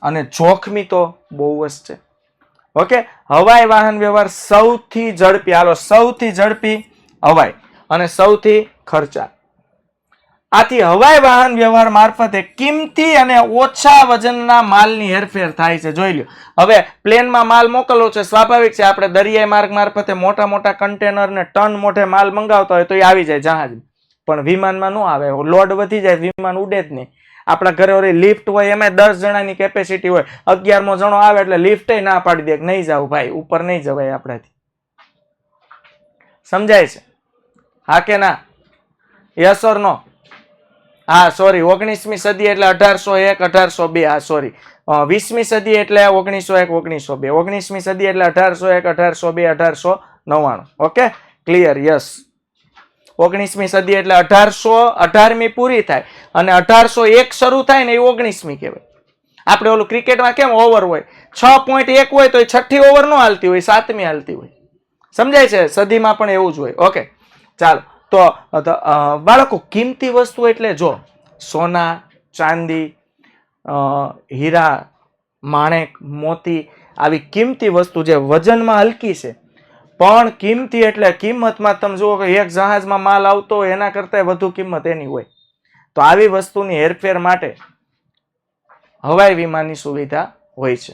અને જોખમી તો બહુ જ છે. ઓકે, હવાઈ વાહન વ્યવહાર સૌથી ઝડપી, હાલો સૌથી ઝડપી હવાઈ અને સૌથી ખર્ચાળ. આથી હવાઈ વાહન વ્યવહાર મારફતે કિંમતી અને ઓછા વજનના માલની હેરફેર થાય છે. જોઈ લો, હવે પ્લેનમાં માલ મોકલવો છે, સ્વાભાવિક છે આપણે દરિયાઈ માર્ગ મારફતે મોટા મોટા કન્ટેનર ને ટન મોઢે માલ મંગાવતા હોય તો એ આવી જાય જહાજ, પણ વિમાનમાં ન આવે. લોડ વધી જાય, વિમાન ઉડે જ નહીં. આપણા ઘરે ઓલી લિફ્ટ હોય એમાં 10 જણાની કેપેસિટી હોય, 11મો જણો આવે એટલે લિફ્ટ ના પાડી દે કે નહીં જાવ ભાઈ, ઉપર નહીં જવાય આપણાથી. સમજાય છે? હા કે ના? યસ ઓર નો? હા, સોરી, 19મી સદી એટલે 1801, 1802, હા સોરી, 20મી સદી એટલે 1901, 1902, 19મી સદી એટલે 1801, 1802, 1899. Okay, clear? યસ. 19મી સદી એટલે 1818મી પૂરી થાય અને 1801 શરૂ થાય ને એ 19મી કહેવાય. આપણે ઓલું ક્રિકેટમાં કેમ ઓવર હોય, 6.1 હોય તો એ 6ઠ્ઠી ઓવર નો હાલતી હોય, 7મી હાલતી હોય. સમજાય છે? સદીમાં પણ એવું જ હોય. ઓકે, ચાલો. તો બાળકો, કિંમતી વસ્તુ એટલે જો સોના, ચાંદી, હીરા, માણેક, મોતી, આવી કિંમતી વસ્તુ જે વજનમાં હલકી છે પણ કિંમતી, એટલે કિંમતમાં તમે જુઓ કે એક જહાજમાં માલ આવતો હોય એના કરતા વધુ કિંમત એની હોય. તો આવી વસ્તુની હેરફેર માટે હવાઈ વીમાની સુવિધા હોય છે.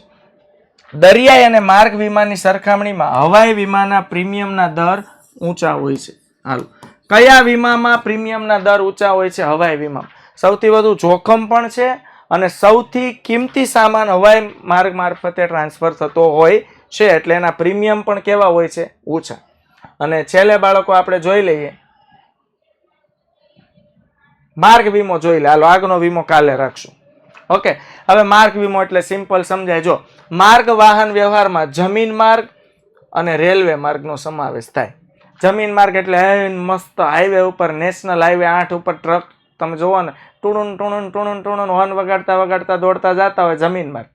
દરિયાઈ અને માર્ગ વીમાની સરખામણીમાં હવાઈ વીમાના પ્રીમિયમના દર ઊંચા હોય છે. હાલો, કયા વીમામાં પ્રીમિયમના દર ઊંચા હોય છે? હવાઈ વીમામાં. સૌથી વધુ જોખમ પણ છે અને સૌથી કિંમતી સામાન હવાઈ માર્ગ મારફતે ટ્રાન્સફર થતો હોય છે એટલે એના પ્રીમિયમ પણ કેવા હોય છે? ઊંચા. અને છેલ્લે બાળકો આપણે જોઈ લઈએ માર્ગ વીમો. જોઈ લે, હાલો આગનો વીમો કાલે રાખશું. ઓકે, હવે માર્ગ વીમો એટલે સિમ્પલ સમજાય. જો માર્ગ વાહન વ્યવહારમાં જમીન માર્ગ અને રેલવે માર્ગનો સમાવેશ થાય. જમીન માર્ગ એટલે મસ્ત હાઈવે ઉપર, નેશનલ હાઈવે 8 ઉપર ટ્રક તમે જોવો ને ટુણુન ટુણુન ટુણુન ટુણુન હોર્ન વગાડતા વગાડતા દોડતા જતા હોય, જમીન માર્ગ.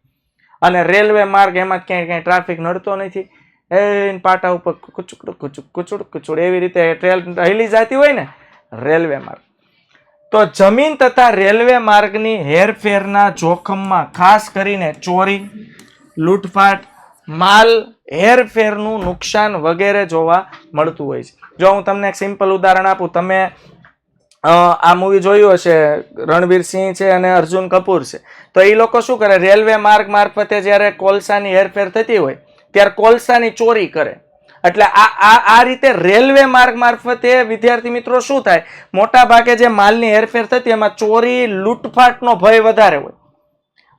અને રેલવે માર્ગ એમાં ક્યાંય ટ્રાફિક નડતો નથી, એ પાટા ઉપર કુચુકડું કુચુક કુચુડ કુચુડ એવી રીતે ટ્રેન હલી જતી હોય ને, રેલવે માર્ગ. તો જમીન તથા રેલવે માર્ગની હેરફેરના જોખમમાં ખાસ કરીને ચોરી, લૂંટફાટ, માલ હેરફેરનું નુકસાન વગેરે જોવા મળતું હોય છે. જો હું તમને એક સિમ્પલ ઉદાહરણ આપું, તમે આ મૂવી જોયું હશે, રણવીર સિંહ છે અને અર્જુન કપૂર છે. તો એ લોકો શું કરે, રેલવે માર્ગ મારફતે જ્યારે કોલસાની હેરફેર થતી હોય ત્યારે કોલસાની ચોરી કરે. એટલે આ રીતે રેલવે માર્ગ મારફતે વિદ્યાર્થી મિત્રો શું થાય, મોટા ભાગે જે માલની હેરફેર થતી એમાં ચોરી, લૂંટફાટનો ભય વધારે હોય.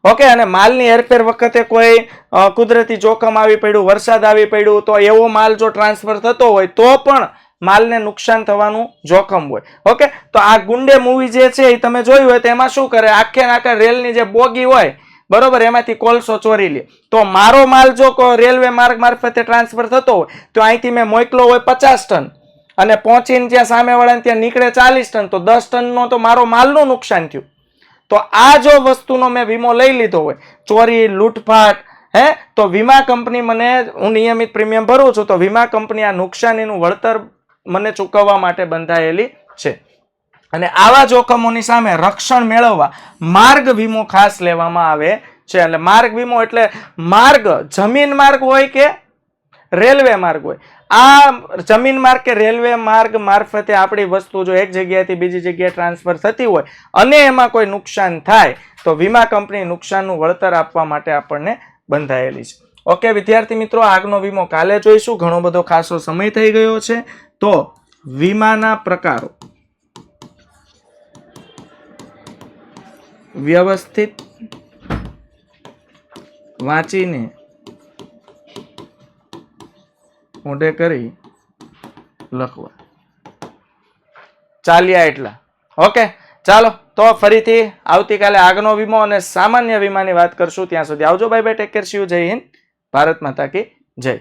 ઓકે, અને માલની હેરફેર વખતે કોઈ કુદરતી જોખમ આવી પડ્યું, વરસાદ આવી પડ્યું, તો એવો માલ જો ટ્રાન્સફર થતો હોય તો પણ માલને નુકસાન થવાનું જોખમ હોય. ઓકે, તો આ ગુંડે મૂવી જે છે એ તમે જોયું હોય તો એમાં શું કરે, આખે રેલની જે બોગી હોય બરોબર, એમાંથી કોલસો ચોરી લે. તો મારો માલ જો રેલવે માર્ગ મારફતે ટ્રાન્સફર થતો હોય તો અહીંથી મેં મોકલો હોય 50 ટન અને પહોંચીને ત્યાં સામેવાળાને ત્યાં નીકળે 40 ટન, તો 10 ટનનો તો મારો માલનું નુકસાન થયું. તો આ જો વસ્તુનો મેં વીમો લઈ લીધો હોય, ચોરી, લૂંટફાટ, તો વીમા કંપની મને, હું નિયમિત પ્રીમિયમ ભરું છું, તો વીમા કંપની આ નુકસાનીનું વળતર મને ચૂકવવા માટે બંધાયેલી છે. અને આવા જોખમોની સામે રક્ષણ મેળવવા માર્ગ વીમો ખાસ લેવામાં આવે છે. એટલે માર્ગ વીમો એટલે માર્ગ, જમીન માર્ગ હોય કે રેલવે માર્ગ હોય, આ જમીન માર્ગ કે રેલવે માર્ગ મારફતે આપણી વસ્તુ જો એક જગ્યાએથી બીજી જગ્યાએ ટ્રાન્સફર થતી હોય અને એમાં કોઈ નુકસાન થાય તો વીમા કંપની નુકસાનનું વળતર આપવા માટે આપણને બંધાયેલી છે. ઓકે વિદ્યાર્થી મિત્રો, આગનો વીમો કાલે જોઈશું. ઘણો બધો ખાસો સમય થઈ ગયો છે. તો વીમાના પ્રકારો વ્યવસ્થિત વાંચીને મોઢે કરી લખવા. ચાલ્યા એટલા. ઓકે ચાલો, તો ફરીથી આવતીકાલે આગનો વીમો અને સામાન્ય વીમાની વાત કરશું. ત્યાં સુધી આવજો. Bye bye, take care, C you. જય હિન્દ, ભારત માતા કી જય.